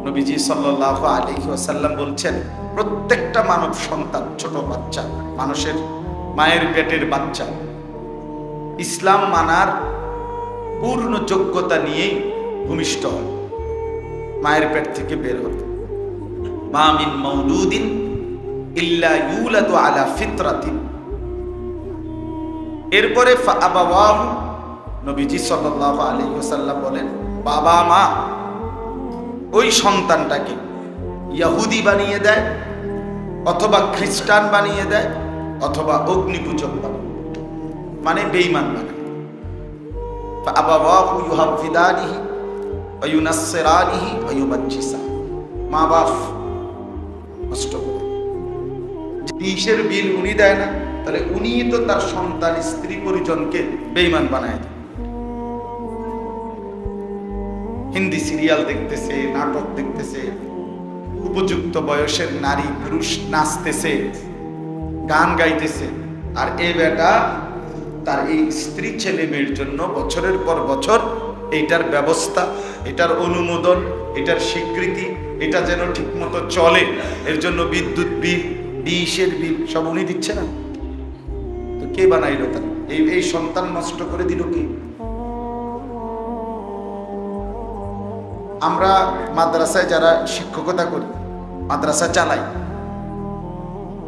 নবীজি সাল্লাল্লাহু আলাইহি ওয়াসাল্লাম বলছেন, প্রত্যেকটা মানব সন্তান, ছোট বাচ্চা, মানুষের মায়ের পেটের বাচ্চা, ইসলাম মানার পূর্ণ যোগ্যতা নিয়েই ভূমিষ্ঠ হয়, মায়ের পেট থেকে বের হতে। মা মিন মাউলুদিন ইল্লা ইউলাদু আলা ফিতরাতিন। এরপরে ফাআবাওয়াহু, নবীজি সাল্লাল্লাহু আলাইহি ওয়াসাল্লাম বলেন, বাবা মা ওই সন্তানটাকে ইহুদি বানিয়ে দেয়, অথবা খ্রিস্টান বানিয়ে দেয়, অথবা অগ্নিপূজক বানায়, মানে বেঈমান বানায়। ফাআবাওয়াহু ইউহাফিদানিহি ওয়া ইউনাসসিরানিহি ওয়া ইউমাজ্জিসা। মা বাপ কষ্ট করে, ডিশের বিল উনি দেয় না, তাহলে উনি তো তার সন্তান, স্ত্রী, পরিজনকে বেঈমান বানায় দেয়। হিন্দি সিরিয়াল দেখতেছে, নাটক দেখতেছে, উপযুক্ত বয়সের নারী পুরুষ নাচতেছে, গান গাইতেছে, আর এই বেটা তার এই স্ত্রী ছেলে মেয়ের জন্য বছরের পর বছর এইটার ব্যবস্থা, এটার অনুমোদন, এটার স্বীকৃতি, এটা যেন ঠিক মতো চলে, এর জন্য বিদ্যুৎ বিল, ডিশের বিল সব উনি দিচ্ছে না। তো কে বানাইলো তার? এই সন্তান নষ্ট করে দিল কি? আমরা মাদ্রাসায় যারা শিক্ষকতা করি, মাদ্রাসা চালাই,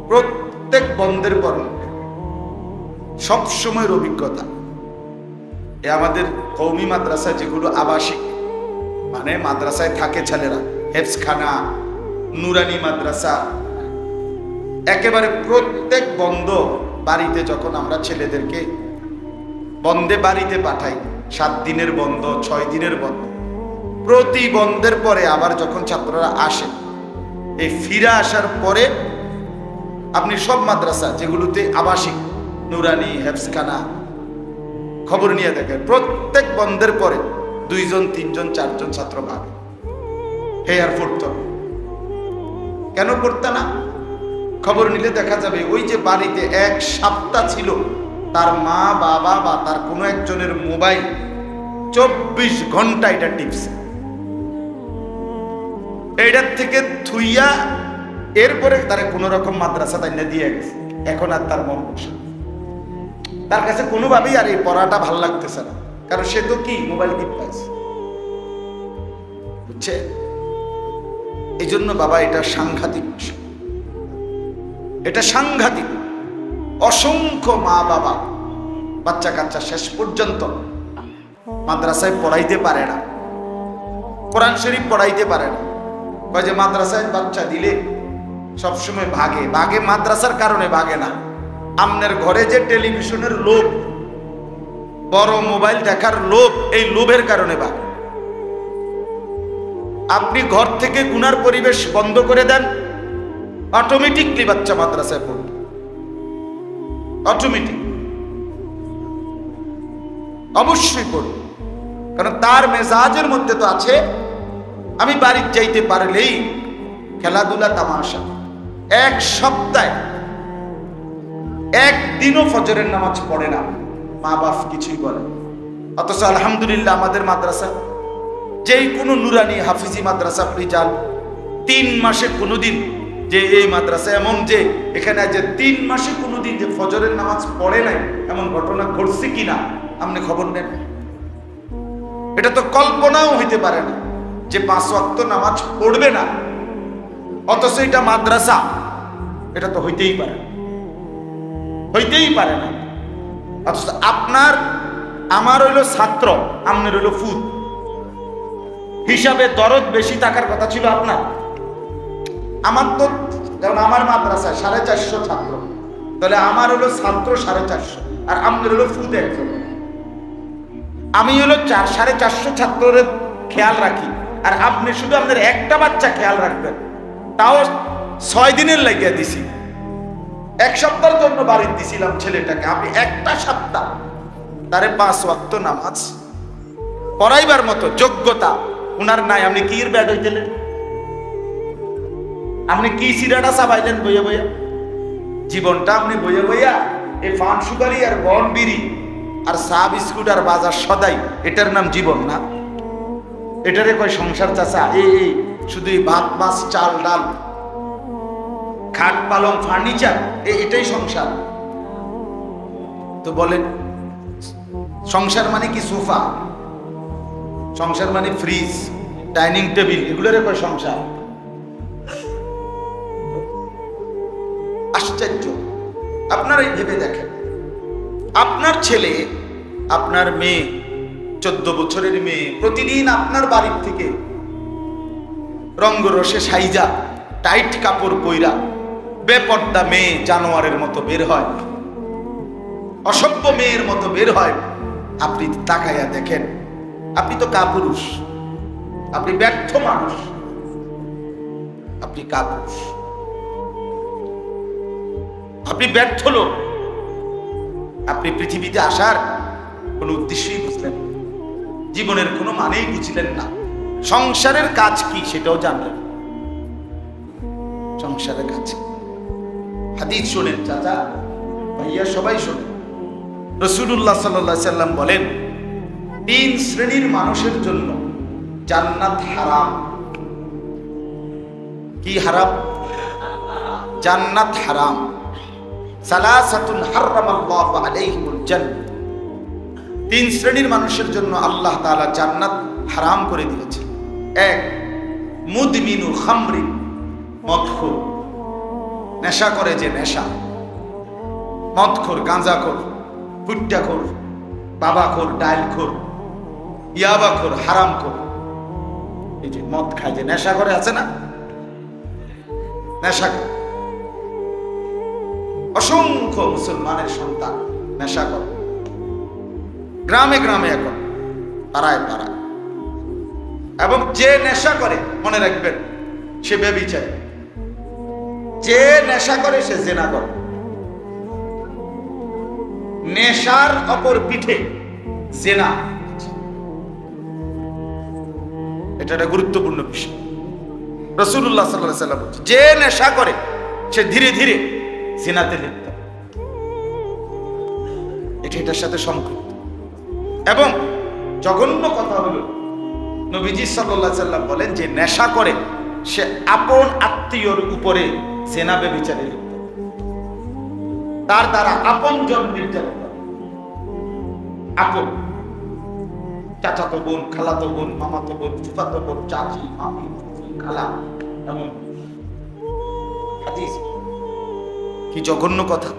প্রত্যেক বন্ধের পর সব সময়ের অভিজ্ঞতা, এ আমাদের কওমি মাদ্রাসা যেগুলো আবাসিক, মানে মাদ্রাসায় থাকে ছেলেরা, হেফজখানা, নুরানি মাদ্রাসা, একেবারে প্রত্যেক বন্ধ বাড়িতে যখন আমরা ছেলেদেরকে বন্ধে বাড়িতে পাঠাই, 7 দিনের বন্ধ, 6 দিনের বন্ধ, প্রতি বন্ধের পরে আবার যখন ছাত্ররা আসে, এই ফিরে আসার পরে আপনি সব মাদ্রাসা যেগুলোতে আবাসিক, নুরানি, হেফজখানা, খবর নিয়ে দেখেন, প্রত্যেক বন্ধের পরে 2 জন 3 জন 4 জন ছাত্র ভাগে হেয়ার পড়ত। কেন পড়তে না? খবর নিলে দেখা যাবে ওই যে বাড়িতে 1 সপ্তাহ ছিল, তার মা বাবা বা তার কোনো একজনের মোবাইল 24 ঘন্টা এটা টিপছে, এইটার থেকে থুইয়া এরপরে তারা কোন রকম মাদ্রাসা তাইনা দিয়ে গেছে। এখন আর তার মন বসে, তার কাছে কোনোভাবেই আর এই পড়াটা ভালো লাগতেছে না, কারণ সে তো কি মোবাইল টিপ পাইছে, বুঝছে? এই জন্য বাবা এটা সাংঘাতিক বিষয়, এটা সাংঘাতিক। অসংখ্য মা বাবা বাচ্চা কাচ্চা শেষ পর্যন্ত মাদ্রাসায় পড়াইতে পারে না, কোরআন শরীফ পড়াইতে পারে না। কয় যে মাদ্রাসায় বাচ্চা দিলে সবসময় ভাগে, ভাগে মাদ্রাসার কারণে ভাগে না, আমনের ঘরে যে টেলিভিশনের লোভ, বড় মোবাইল দেখার লোভ, এই লোভের কারণে ভাগে। আপনি ঘর থেকে গুনার পরিবেশ বন্ধ করে দেন, অটোমেটিকলি বাচ্চা মাদ্রাসায় পড়বে, অটোমেটিক, অবশ্যই পড়বে। কারণ তার মেজাজের মধ্যে তো আছে আমি বাড়িতে যাইতে পারলেই খেলাধুলা, তামাশা। 1 সপ্তাহে 1 দিনও ফজরের নামাজ পড়ে না, মা বাপ কিছুই বলে। অথচ আলহামদুলিল্লাহ আমাদের মাদ্রাসা, যেই কোনো নুরানি হাফিজি মাদ্রাসা আপনি যান, 3 মাসে কোনোদিন যে এই মাদ্রাসা এমন যে এখানে যে 3 মাসে কোনোদিন যে ফজরের নামাজ পড়ে নাই এমন ঘটনা ঘটছে কিনা আপনি খবর নেন। এটা তো কল্পনাও হইতে পারে না যে 5 ওয়াক্ত নামাজ পড়বে না, অথচ এটা মাদ্রাসা, এটা তো হইতেই পারে না, হইতেই পারে না। অথচ আপনার আমার হইল ছাত্র, আপনার হইল ফুদ, হিসাবে দরদ বেশি থাকার কথা ছিল আপনার। আমার তো যেমন আমার মাদ্রাসায় 450 ছাত্র, তাহলে আমার হলো ছাত্র 450 আর আমাদের হলো ফুদ একজন। আমি হলো 450 ছাত্রের খেয়াল রাখি, আর আপনি শুধু আপনার একটা বাচ্চা খেয়াল রাখবেন, তাও 6 দিনের লাগিয়ে দিছি। 1 সপ্তাহের জন্য বাড়ি দিছিলাম ছেলেটাকে, আপনি একটা সপ্তাহ তারে 5 ওয়াক্ত নামাজ পড়াইবার মতো যোগ্যতা উনার নাই। আপনি কি এর ব্যাড হইতেলেন? আপনি কি সিরাটা চাবাইলেন বইয়া বইয়া? জীবনটা আপনি বইয়া বইয়া এই পান সুপারি আর বন বিড়ি আর চা বিস্কুট আর বাজার সদাই, এটার নাম জীবন না? এটারে কয় সংসার চাচা? এই শুধু ভাত মাছ চাল ডাল খাট পালং ফার্নিচার, এটাই সংসার? তো বলেন সংসার মানে কি? সোফা, সংসার মানে ফ্রিজ, ডাইনিং টেবিল, এগুলোরে কয় সংসার? আশ্চর্য। আপনারাই ভেবে দেখেন, আপনার ছেলে আপনার মেয়ে 14 বছরের মেয়ে প্রতিদিন আপনার বাড়ির থেকে রঙ্গরসে সাইজা টাইট কাপড় পইরা বেপর্দা মেয়ে জানোয়ারের মতো বের হয়, অসভ্য মেয়ের মতো বের হয়। আপনি তাকাইয়া দেখেন, আপনি তো কাপুরুষ, আপনি ব্যর্থ মানুষ, আপনি কাপুরুষ, আপনি ব্যর্থ লোক। আপনি পৃথিবীতে আসার কোন উদ্দেশ্যই বুঝলেন, জীবনের কোনো মানেই বুঝলেন না। সংসারের কাজ কি সেটাও জানলেন। সংসারের কাজ হাদিস শোনেন চাচা ভাইয়া, সবাই শোনেন। রাসূলুল্লাহ সাল্লাল্লাহু আলাইহি সাল্লাম বলেন, 3 শ্রেণীর মানুষের জন্য জান্নাত হারাম। কি হারাম? জান্নাত হারাম। সালাসাতুন হারামাল্লাহু আলাইহিমুল জান্নাহ, 3 শ্রেণীর মানুষের জন্য আল্লাহ তাআলা জান্নাত হারাম করে দিয়েছে। 1, মুদমিনু খামরি, মদখোর, নেশা করে যে নেশা, মদখোর, গাঁজাখোর, ফুট্টাখোর, বাবাখোর, ডাইলখোর, ইয়াবাখোর, হারামখোর। এই যে মদ খায়, যে নেশা করে, আছে না নেশা করে? অসংখ্য মুসলমানের সন্তান নেশা করে, গ্রামে গ্রামে, এখন পাড়ায় পাড়ায়। এবং যে নেশা করে মনে রাখবেন সে ব্যভিচারী, যে নেশা করে সে জেনা করে। নেশার অপর পিঠে জেনা, এটা একটা গুরুত্বপূর্ণ বিষয়। রাসূলুল্লাহ সাল্লাল্লাহু আলাইহি ওয়াসাল্লাম বলেছেন, যে নেশা করে সে ধীরে ধীরে জিনাতে লিপ্ত। এটার সাথে সম্পৃক্ত। এবং জঘন্য কথা হলো, নবীজি সাল্লাল্লাহু আলাইহি ওয়াসাল্লাম বলেন, যে নেশা করে সে আপন আত্মীয়র উপরে জিনা ব্যভিচারে লিপ্ত, তার দ্বারা আপনজন নির্যাতিত। আপন চাচাতো বোন, খালাতো বোন, মামাতো বোন, ফুফাতো বোন, চাচি, মামি, খালা, এমন হাদিস। কি জঘন্য কথা,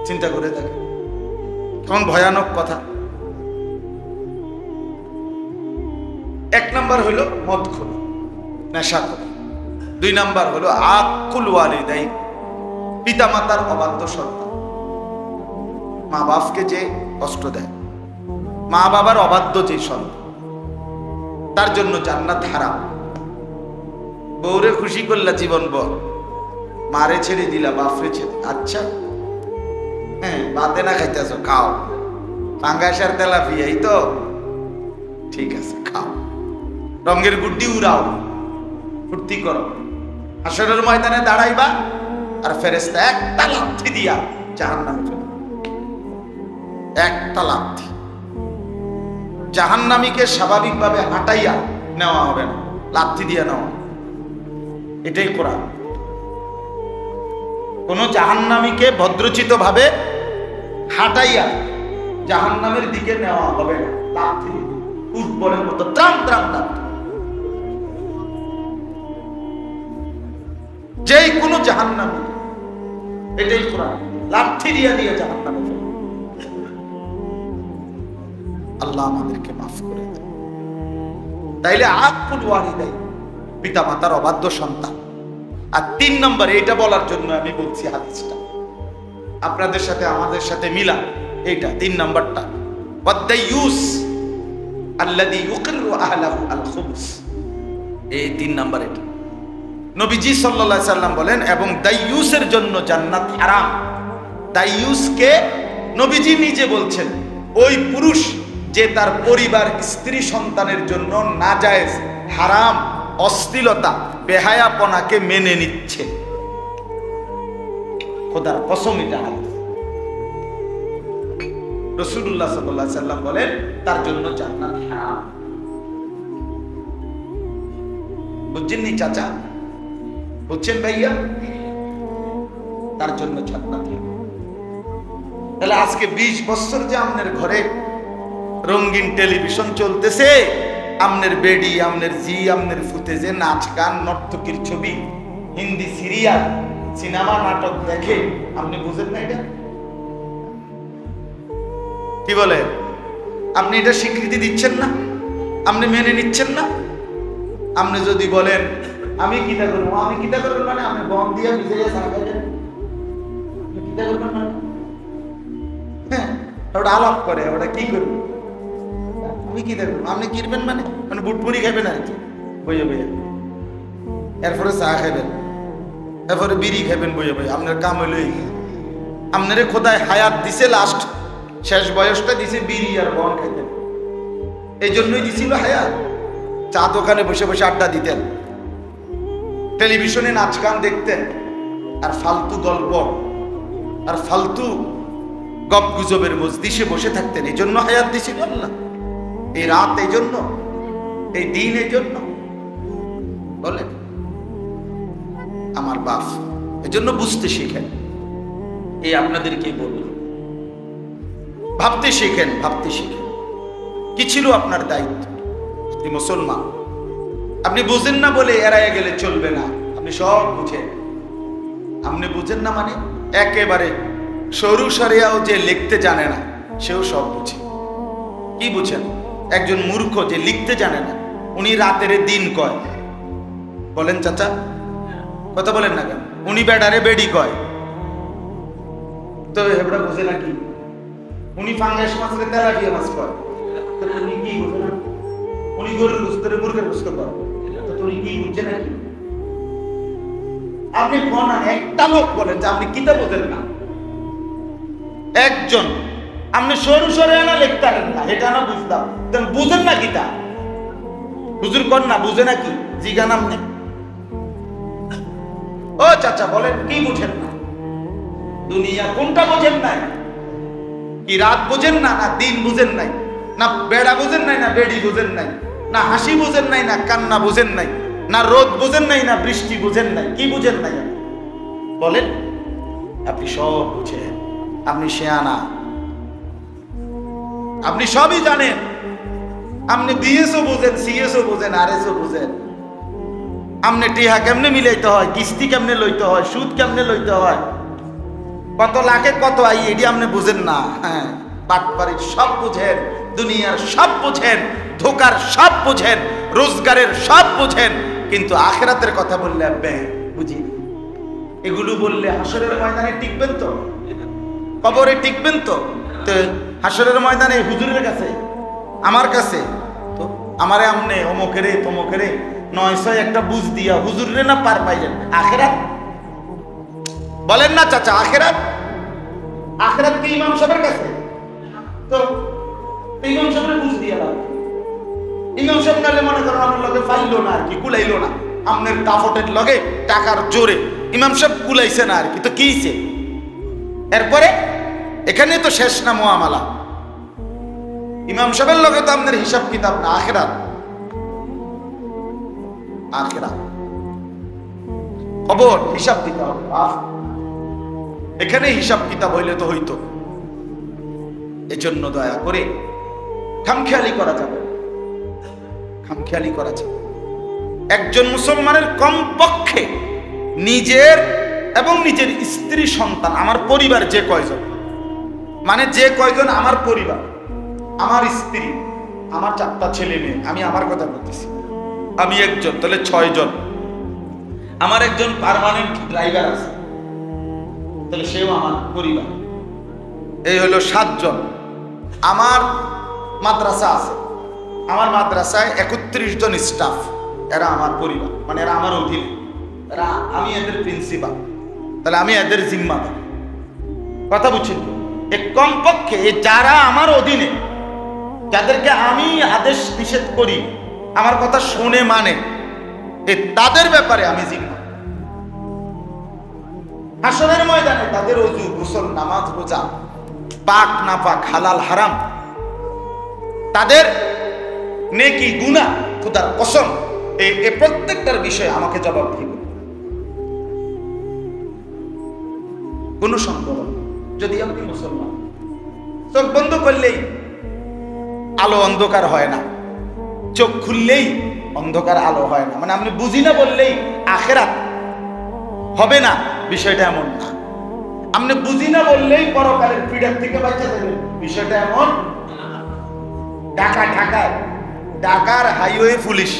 চিন্তা করে দেখেন কেমন ভয়ানক কথা। 1 নাম্বার হলো মদখোর, নেশাখোর। 2 নাম্বার হলো আকুল ওয়ালিদাইন, পিতামাতার অবাধ্য সন্তান। মা বাপকে যে কষ্ট দেয়, মা বাবার অবাধ্য যে সন্তান, তার জন্য জান্নাত হারাম। বউরে খুশি করলা জীবন ভর, মারে ছেড়ে দিলা, বাপরে ছেড়ে, আচ্ছা হ্যাঁ বাদে না খাইতেছ, খাও, পাঙ্গাসার তেলাপিয়া, এই তো ঠিক আছে, খাও, রঙের গুড্ডি উড়াও, ফুর্তি করো। হাসরের ময়দানে দাঁড়াইবা আর ফেরেশতা একটা লাথি দিয়া জাহান্নামে ফেলে, একটা লাথি। জাহান্নামীকে স্বাভাবিকভাবে হাঁটাইয়া নেওয়া হবে না, লাথি দিয়া নেওয়া। এটাই কোরআন। কোন জাহান্নামীকে ভদ্রচিত ভাবে হাঁটাইয়া জাহান্নামের দিকে নেওয়া হবে না, লাথি ফুটবলের মতো ত্রাম ত্রাম লাথি। যেই কোনো জাহান্নামী, এটাই কোরআন, লাথি দিয়া দিয়ে জাহান্নামে ফেলে। আল্লাহ আমাদেরকে মাফ করে দেন। তাইলে আকুল ওয়ালিদাইন, পিতা মাতার অবাধ্য সন্তান। আর 3 নম্বর, এইটা বলার জন্য আমি বলছি হাদিসটা আপনাদের সাথে আমাদের সাথে মিলা, এইটা 3 নম্বরটা, ওয়াদাইয়ুস আল্লাযী ইউকিরু আহলাহু আল খুবুস, এই 3 নম্বর। এটা নবীজি সাল্লাল্লাহু আলাইহি সাল্লাম বলেন, এবং দাইয়ুসের জন্য জান্নাত হারাম। দাইয়ুসকে নবীজি নিজে বলছেন, ওই পুরুষ যে তার পরিবার, স্ত্রী, সন্তানের জন্য নাজায়েজ, হারাম, অশ্লীলতা, বেহায়াপনাকে মেনে নিচ্ছে। খোদার কসম, এটা হাদিস। রাসূলুল্লাহ সাল্লাল্লাহু আলাইহি সাল্লাম বলেন তার জন্য জান্নাত হারাম। বুঝছেননি চাচা? বুঝছেন ভাইয়া? তার জন্য জান্নাত হারাম। তাহলে আজকে 20 বছর যে আমনের ঘরে রঙিন টেলিভিশন চলতেছে, আমনের বেডি, আমনের জি, আমনের ফুটেজে নাচ গান, নর্তকীর ছবি, হিন্দি সিরিয়াল, সিনেমা, নাটক দেখে, আপনি বুঝেন না এটা? কি বলে? আপনি এটা স্বীকৃতি দিচ্ছেন না, আপনি মেনে নিচ্ছেন না। আপনি যদি বলেন আমি কিতা করবো, আমি কিতা করবো মানে আপনি বম দিয়ে ভিজে কিতা করবেন মানে, হ্যাঁ, ওটা আলাপ করে, ওটা কি করবো, আমি কিতা করবো, আপনি কিনবেন মানে বুটপুরি খাবেন আর কি, বইয়ে বইয়ে, এরপরে চা খাবেন, এরপরে বিড়ি খাবেন বইয়ে বইয়ে। আপনার কাম হইল আপনারে খোদায় হায়াত দিছে, লাস্ট শেষ বয়সটা দিছে বিড়ি আর বন খাইতেন, এই জন্যই দিছিল হায়াত। চা দোকানে বসে বসে আড্ডা দিতেন, টেলিভিশনে নাচ গান দেখতেন, আর ফালতু গল্প আর ফালতু গপ গুজবের মজলিসে বসে থাকতেন। এই জন্য হায়াত দিছিল আল্লাহ, এই রাত এই জন্য, এই দিন এই জন্য। বলেন আমার বাপ, এই জন্য বুঝতে শিখেন। এই আপনাদেরকে বলল, ভাবতে শিখেন, ভাবতে শিখেন। কি ছিল আপনার দায়িত্ব? আপনি মুসলমান, আপনি বুঝেন না বলে এড়াইয়া গেলে চলবে না, আপনি সব বুঝেন। আপনি বুঝেন না মানে একেবারে সরু সরিয়াও যে লিখতে জানে না সেও সব বুঝে। কি বুঝেন? একজন মূর্খ যে লিখতে জানে না, উনি রাতের দিন কয়, বলেন চাচা, কথা বলেন না কেন? উনি বেডারে বেডি কয়, তো এবড়া বুঝে নাকি? উনি ফাঙ্গাস মাছকে তেলাপিয়া মাছ কয়, তো উনি কি বুঝে না? উনি গরুর গোশতের মুরগের গোশত কয়, তো উনি কি বুঝছে নাকি? আপনি বলেন, একটা লোক বলেন যে আপনি কিতা বোঝেন না? একজন আপনি সরু সরে না লিখতে পারেন না, এটা না বুঝতাম, বুঝেন না কিতা? হুজুর কর না, বুঝে নাকি? জিজ্ঞান আপনি। ও চাচা বলেন, কি বুঝেন না? দুনিয়া কোনটা বুঝেন নাই? কি রাত বুঝেন না, না দিন বুঝেন নাই, না বেড়া বুঝেন নাই, না বেড়ি বুঝেন নাই, না হাসি বুঝেন নাই, না কান্না বুঝেন নাই, না রোদ বুঝেন নাই, না বৃষ্টি বুঝেন নাই? কি বুঝেন নাই বলেন? আপনি সব বুঝেন, আপনি শেয়ানা, আপনি সবই জানেন। আপনি বিএসও বুঝেন, সিএসও বুঝেন, আরএসও বুঝেন। আপনি টিহা কেমনে মিলাইতে হয়, কিস্তি কেমনে লইতে হয়, সুদ কেমনে লইতে হয়, কত লাখে কত আই, এটি আপনি বুঝেন না। হ্যাঁ, বাটপাড়ির সব বুঝেন, দুনিয়ার সব বুঝেন, ধোকার সব বুঝেন, রোজগারের সব বুঝেন, কিন্তু আখিরাতের কথা বললে বুঝি। এগুলো বললে হাসরের ময়দানে টিকবেন তো? কবরে টিকবেন তো? তো হাসরের ময়দানে হুজুরের কাছে, আমার কাছে, তো আমারে আমনে অমুকেরে তমুকেরে 900 একটা বুঝ দিয়া হুজুরে না পার পাইলেন। আখিরাত বলেন না চাচা, আখিরাত, আখিরাত কি ইমাম সাহেবের কাছে? তো ইমাম সাহেবের বুঝ দিয়া দাও। ইমাম সাহেব নালে মনে করেন আমার লগে ফাইলো না আর কি, কুলাইলো না, আমনের দাফটের লগে টাকার জোরে ইমাম সাহেব কুলাইছে না আর কি, তো কি হইছে? এরপরে এখানে তো শেষ না মুআমালা। ইমাম সাহেবের লগে তো আপনার হিসাব কিতাব না, আখিরাত, আখিরাত খবর, হিসাব দিতে হবে। এখানে হিসাব কিতাব হইলে তো হইতো। এজন্য দয়া করে খামখেয়ালি করা যাবে, খামখেয়ালি করা যাবে। একজন মুসলমানের কমপক্ষে নিজের এবং নিজের স্ত্রী, সন্তান, আমার পরিবার যে কয়জন, মানে যে কয়জন আমার পরিবার, আমার স্ত্রী, আমার 4টা ছেলে মেয়ে, আমি আমার কথা বলতেছি, আমি একজন, তাহলে 6 জন। আমার একজন পার্মানেন্ট ড্রাইভার আছে, তাহলে সেও আমার পরিবার, এই হলো 7 জন। আমার মাদ্রাসা আছে, আমার মাদ্রাসায় 31 জন স্টাফ, এরা আমার পরিবার, মানে এরা আমার অধীনে, এরা, আমি এদের প্রিন্সিপাল, তাহলে আমি এদের জিম্মাদার। কথা বুঝছেন? কমপক্ষে যারা আমার অধীনে, যাদেরকে আমি আদেশ নিষেধ করি, আমার কথা শুনে মানে, তাদের ব্যাপারে আমি জিম্মা। হাসরের ময়দানে তাদের ওযু, গোসল, নামাজ, রোজা, পাক না পাক, হালাল হারাম, তাদের নেকি গুনাহ, খোদার কসম, এই প্রত্যেকটার বিষয়ে আমাকে জবাবদিহি করবে। কোনো সন্দেহ নেই। যদি আপনি মুসলমান, চোখ বন্ধ করলেই আলো অন্ধকার হয় না, চোখ খুললেই অন্ধকার আলো হয় না, মানে আপনি বুঝি না বললেই আখিরাত হবে না, বিষয়টা এমন না। আপনি বুঝি না বললেই পরকালের পীড়া থেকে বাঁচা যাবেন, বিষয়টা এমন। ঢাকার হাইওয়ে পুলিশ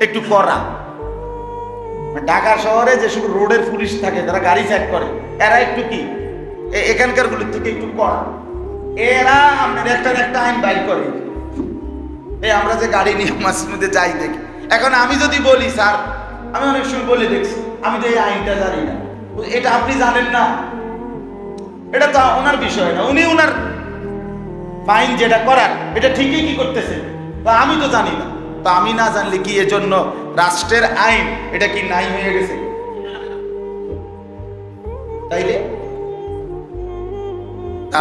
একটু কড়া, ঢাকা শহরে যেসব রোডের পুলিশ থাকে, যারা গাড়ি চেক করে, এরা একটু কি এখানকার গুলির থেকে একটু কড়া। এরা আপনার একটা আইন বাইর করে। এই আমরা যে গাড়ি নিয়ে মাঝে মধ্যে যাই দেখি, এখন আমি যদি বলি স্যার, আমি অনেক সময় বলে দেখছি, আমি তো এই আইনটা জানি না, এটা আপনি জানেন না, এটা তো ওনার বিষয় না, উনি ওনার ফাইন যেটা করার এটা ঠিকই কি করতেছে, তা আমি তো জানি না। তা আমি না জানলে কি এজন্য রাষ্ট্রের আইন এটা কি নাই হয়ে গেছে? তাইলে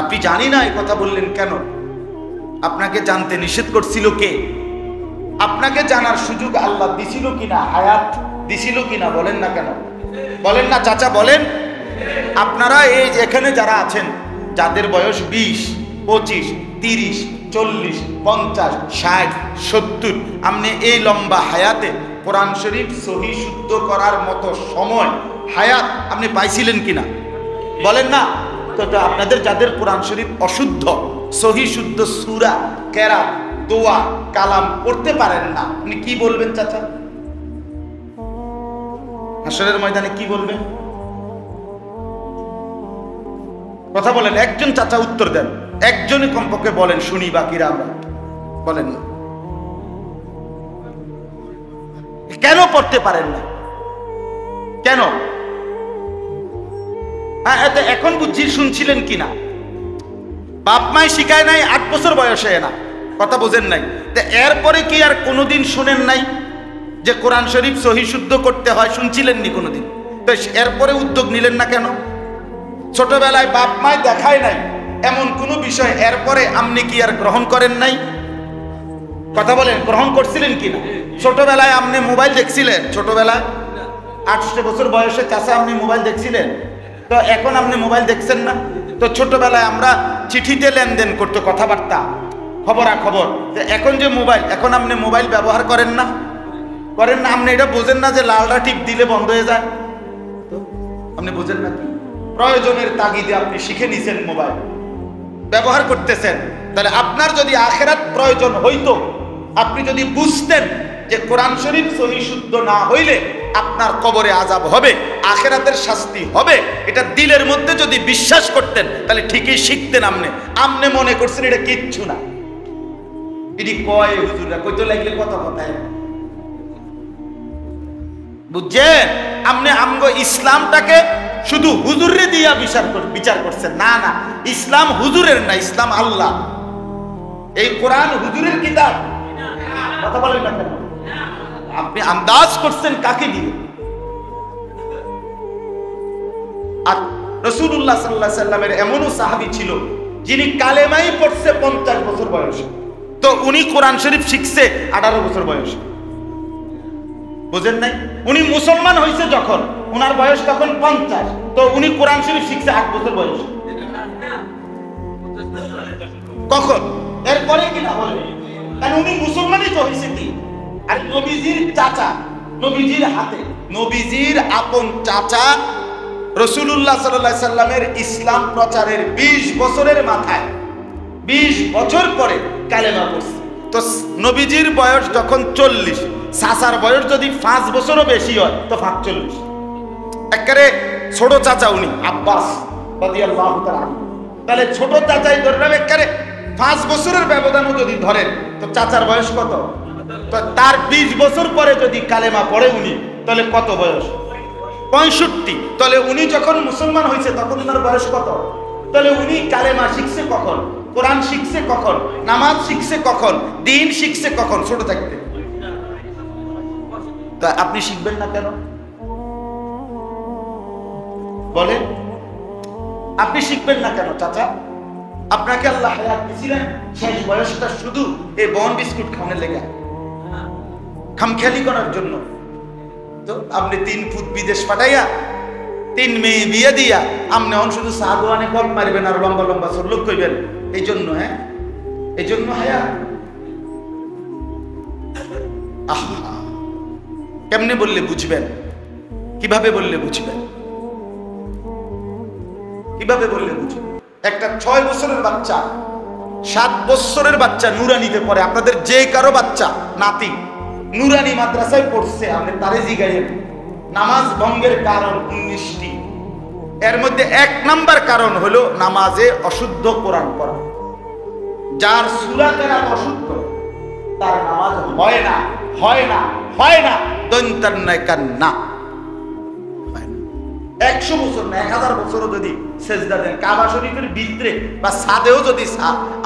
আপনি জানি না এই কথা বললেন কেন? আপনাকে জানতে নিষেধ করছিল কে? আপনাকে জানার সুযোগ আল্লাহ দিছিল কিনা, হায়াত দিছিল কিনা? বলেন না কেন? বলেন না চাচা, বলেন। আপনারা এই এখানে যারা আছেন, যাদের বয়স 20, 25, 30, 40, 50, 60, 70, আপনি এই লম্বা হায়াতে কোরআন শরীফ সহি শুদ্ধ করার মতো সময়, হায়াত আপনি পাইছিলেন কিনা? বলেন না। তো আপনাদের যাদের কোরআন শরীফ অশুদ্ধ, সহি শুদ্ধ সূরা, কেরাত, দোয়া, কালাম পড়তে পারেন না, আপনি কি বলবেন চাচা? হাসরের ময়দানে কি বলবেন? কথা বলেন, একজন চাচা উত্তর দেন, একজনই কমপক্ষে বলেন, শুনি, বাকিরা আমরা বলেন না। কেন পড়তে পারেন না? কেন? এখন বুঝছি শুনছিলেন কিনা? বাপ মাই শিখায় নাই, 8 বছর বয়সে না, কথা বোঝেন নাই। এরপরে কি আর কোনোদিন শুনেন নাই যে কোরআন শরীফ সহি শুদ্ধ করতে হয়? শুনছিলেন নি কোনোদিন? তো এরপরে উদ্যোগ নিলেন না কেন? ছোটবেলায় বাপ মায় দেখায় নাই এমন কোন বিষয়, এরপরে আপনি কি আর গ্রহণ করেন নাই? কথা বলেন, গ্রহণ করছিলেন কিনা? ছোটবেলায় আপনি মোবাইল দেখছিলেন? ছোটবেলায় 8 বছর বয়সে চাচা আপনি মোবাইল দেখছিলেন? তো এখন আপনি মোবাইল দেখছেন না? তো ছোটবেলায় আমরা চিঠিতে লেনদেন করতো, কথাবার্তা, খবরাখবর। এখন যে মোবাইল, এখন আপনি মোবাইল ব্যবহার করেন না? করেন না? আপনি এটা বোঝেন না যে লালটা টিপ দিলে বন্ধ হয়ে যায়? তো আপনি বোঝেন না কি? প্রয়োজনের তাগিদে আপনি শিখে নিছেন, মোবাইল ব্যবহার করতেছেন। তাহলে আপনার যদি আখিরাত প্রয়োজন হইতো, আপনি যদি বুঝতেন যে কোরআন শরীফ সহি শুদ্ধ না হইলে আপনার কবরে আযাব হবে, আখিরাতের শাস্তি হবে, এটা দিলের মধ্যে যদি বিশ্বাস করতেন, তাহলে ঠিকই শিখতেন। আপনি মনে করছেন এটা কিচ্ছু না, এটি কয় হুজুররা কইতে লাগলে কত কথায়, বুঝছেন? আপনি আমগো ইসলামটাকে শুধু হুজুরে দিয়া বিচার করছেন। না না, ইসলাম হুজুরের না, ইসলাম আল্লাহ। এই কোরআন হুজুরের কিতাব, কথা বলেন না কেন? আপনি আন্দাজ করছেন কাকে দিয়ে? আর রাসূলুল্লাহ সাল্লাল্লাহু আলাইহি সাল্লামের এমনও সাহাবী ছিল যিনি কালেমাই পড়ছে 50 বছর বয়সে, তো উনি কোরআন শরীফ শিখছে 18 বছর বয়সে। বুঝেন নাই? উনি মুসলমান হয়েছে যখন, উনার বয়স তখন 50, তো উনি কোরআন শরীফ শিখছে 8 বছর বয়সে। কখন? এরপরে কিনা বলে, কারণ উনি মুসলমানই তো হয়েছে কি। আর নবীজির চাচা, নবীজির হাতে, নবীজির আপন চাচা রাসূলুল্লাহ সাল্লাল্লাহু আলাইহি সাল্লামের ইসলাম প্রচারের 20 বছরের মাথায়, 20 বছর পরে কালেমা পড়ছে। তো নবীজির বয়স যখন 40, চাচার বয়স যদি 5 বছরও বেশি হয় তো 45। একেবারে ছোট চাচা উনি আব্বাস রাদিয়াল্লাহু তাআলা। তাহলে ছোট চাচাই ধরলাম, একেবারে 5 বছরের ব্যবধানও যদি ধরেন তো চাচার বয়স কত? তো তার 20 বছর পরে যদি কালেমা পড়ে উনি, তাহলে কত বয়স? 65। তাহলে উনি যখন মুসলমান হয়েছে তখন তার বয়স কত? তাহলে উনি কালেমা শিখছে কখন? কোরআন শিখছে কখন? নামাজ শিখছে কখন? দিন শিখছে কখন? ছোট থাকতে। তা আপনি শিখবেন না কেন বলেন? আপনি শিখবেন না কেন চাচা? আপনাকে আল্লাহ হায়াত দিয়েছিলেন শেষ বয়সটা শুধু এই বন বিস্কুট খাওয়ানোর লেগে, খামখেয়ালি করার জন্য। তো আপনি 3 ফুট বিদেশ পাঠাইয়া 3 মেয়ে বিয়ে দিয়া আপনি এখন শুধু সাদওয়ানে কম মারবেন আর লম্বা লম্বা সরলুক কইবেন, এই জন্য? হ্যাঁ, এই জন্য হায়াত। আহা, কেমনে বললে বুঝবেন? কিভাবে বললে বুঝবেন? কিভাবে বললে বুঝবেন? একটা 6 বছরের বাচ্চা, 7 বছরের বাচ্চা নুরানিতে পড়ে। আপনাদের যে কারো বাচ্চা নাতি নুরানি মাদ্রাসায় পড়ছে, আপনি তারে জিগাইয়েন নামাজ ভঙ্গের কারণ 19টি। এর মধ্যে 1 নাম্বার কারণ হলো নামাজে অশুদ্ধ কোরআন পড়া। যার সূরা কেরাত অশুদ্ধ তার নামাজ হয় না, হয় না, হয় না। দন্তান্নয় কান্না 100 বছর না 1000 বছরও যদি সেজদা দেন, কাবা শরীফের ভিতরে বা ছাদেও যদি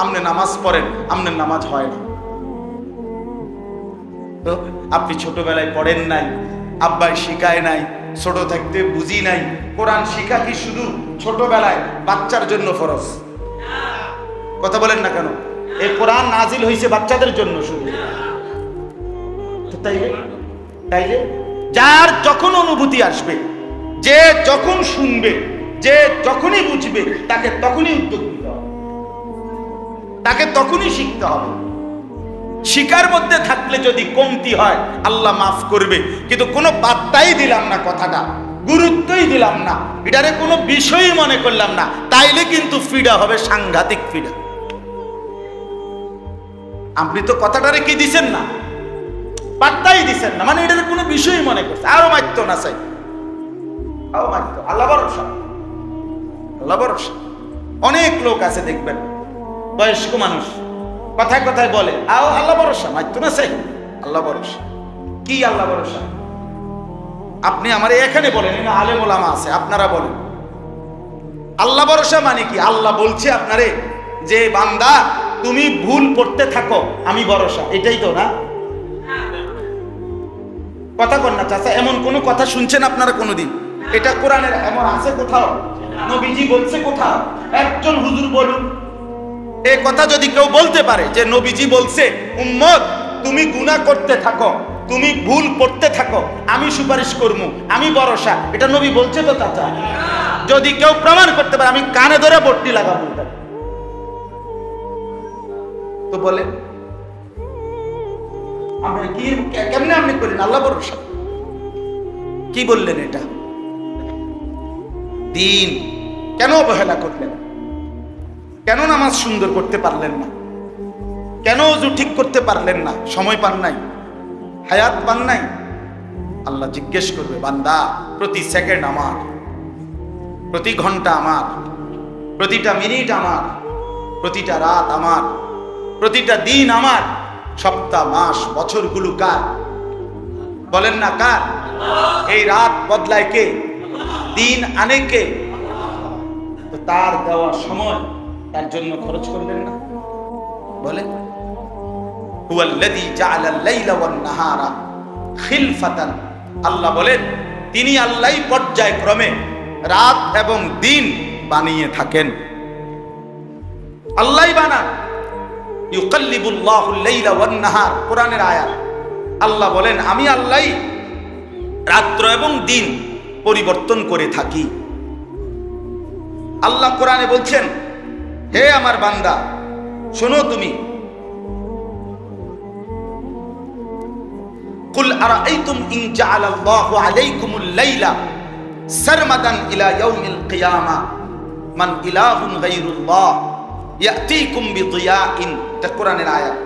আপনি নামাজ পড়েন, আপনার নামাজ হয় না। তো আপনি ছোটবেলায় পড়েন নাই, আব্বাই শিখায় নাই, ছোট থাকতে বুঝি নাই। কোরআন শিখা কি শুধু ছোটবেলায় বাচ্চার জন্য ফরজ? কথা বলেন না কেন? এই কোরআন নাজিল হয়েছে বাচ্চাদের জন্য শুধু। তাইলে যার যখন অনুভূতি আসবে, যে যখন শুনবে, যে যখনই বুঝবে, তাকে তখনই উদ্যোগ নিতে হবে, তাকে তখনই শিখতে হবে। শিকার মধ্যে থাকলে যদি কমতি হয় আল্লাহ মাফ করবে, কিন্তু কোনো পাত্তাই দিলাম না, কথাটা গুরুত্বই দিলাম না, এটারে কোনো বিষয়ই মনে করলাম না, তাইলে কিন্তু ফিডা হবে সাংঘাতিক ফিডা। আপনি তো কথাটারে কি দিছেন না, পাত্তাই দিছেন না, মানে এটারে কোনো বিষয়ই মনে করছে, আরো মারতো না চাই, আরো মারতো। আল্লাহ ভরসা, আল্লাহ ভরসা। অনেক লোক আছে দেখবেন বয়স্ক মানুষ কথায় কথায় বলে আল্লাহ ভরসা, মারতো না চাই, আল্লাহ ভরসা। কি আল্লাহ ভরসা? আপনি আমার এখানে বলেন, আলেম ওলামা আছে, আপনারা বলেন আল্লাহ ভরসা মানে কি? আল্লাহ বলছে আপনারে যে বান্দা তুমি ভুল করতে থাকো, আমি ভরসা, এটাই তো না? কথা কন না চাচা, এমন কোন কথা শুনছেন আপনারা কোনোদিন? এটা কোরআনের এমন আছে কোথাও? নবীজি বলছে কোথাও? একজন হুজুর বলুন। এই কথা যদি কেউ বলতে পারে যে নবীজি বলছে উম্মত তুমি গুনাহ করতে থাকো, তুমি ভুল করতে থাকো, আমি সুপারিশ করবো, আমি ভরসা, এটা নবী বলছে তো চাচা? যদি কেউ প্রমাণ করতে পারে আমি কানে ধরে বট্টি লাগাবো। তো বলে আপনি কি কেমনে আপনি করেন আল্লাহ ভরসা? কি বললেন এটা? দিন কেন অবহেলা করলেন? কেন নামাজ সুন্দর করতে পারলেন না? কেন ওযু ঠিক করতে পারলেন না? সময় পান নাই, হায়াত পান নাই? আল্লাহ জিজ্ঞেস করবে বান্দা প্রতি সেকেন্ড আমার, প্রতি ঘন্টা আমার, প্রতিটা মিনিট আমার, প্রতিটা রাত আমার, প্রতিটা দিন আমার, সপ্তাহ মাস বছরগুলো কার? বলেন না কার? এই রাত বদলায় কে? দিন আনে কে? তো তার দেওয়া সময় তার জন্য খরচ করলেন না? বলেন হুয়াল্লাযী জাআলাল লাইলা ওয়ান নাহারা খিলফাতান। আল্লাহ বলেন তিনি আল্লাহই পর্যায়ক্রমে রাত এবং দিন বানিয়ে থাকেন। আল্লাহই বানান। ইউকাল্লিবুল্লাহুল লাইলা ওয়ান নাহার, কোরআনের আয়াত। আল্লাহ বলেন আমি আল্লাহই রাত্র এবং দিন পরিবর্তন করে থাকি। আল্লাহ কোরআনে বলছেন হে আমার বান্দা শোনো, তুমি কুল আরাআইতুম ইন জাআলাল্লাহু আলাইকুমুল লাইলা সারমাদান ইলা ইয়াউমিল কিয়ামা মান ইলাহুন গায়রুল্লাহ ইয়াতিকুম বিদিয়াইন। এটা কোরআনের আয়াত।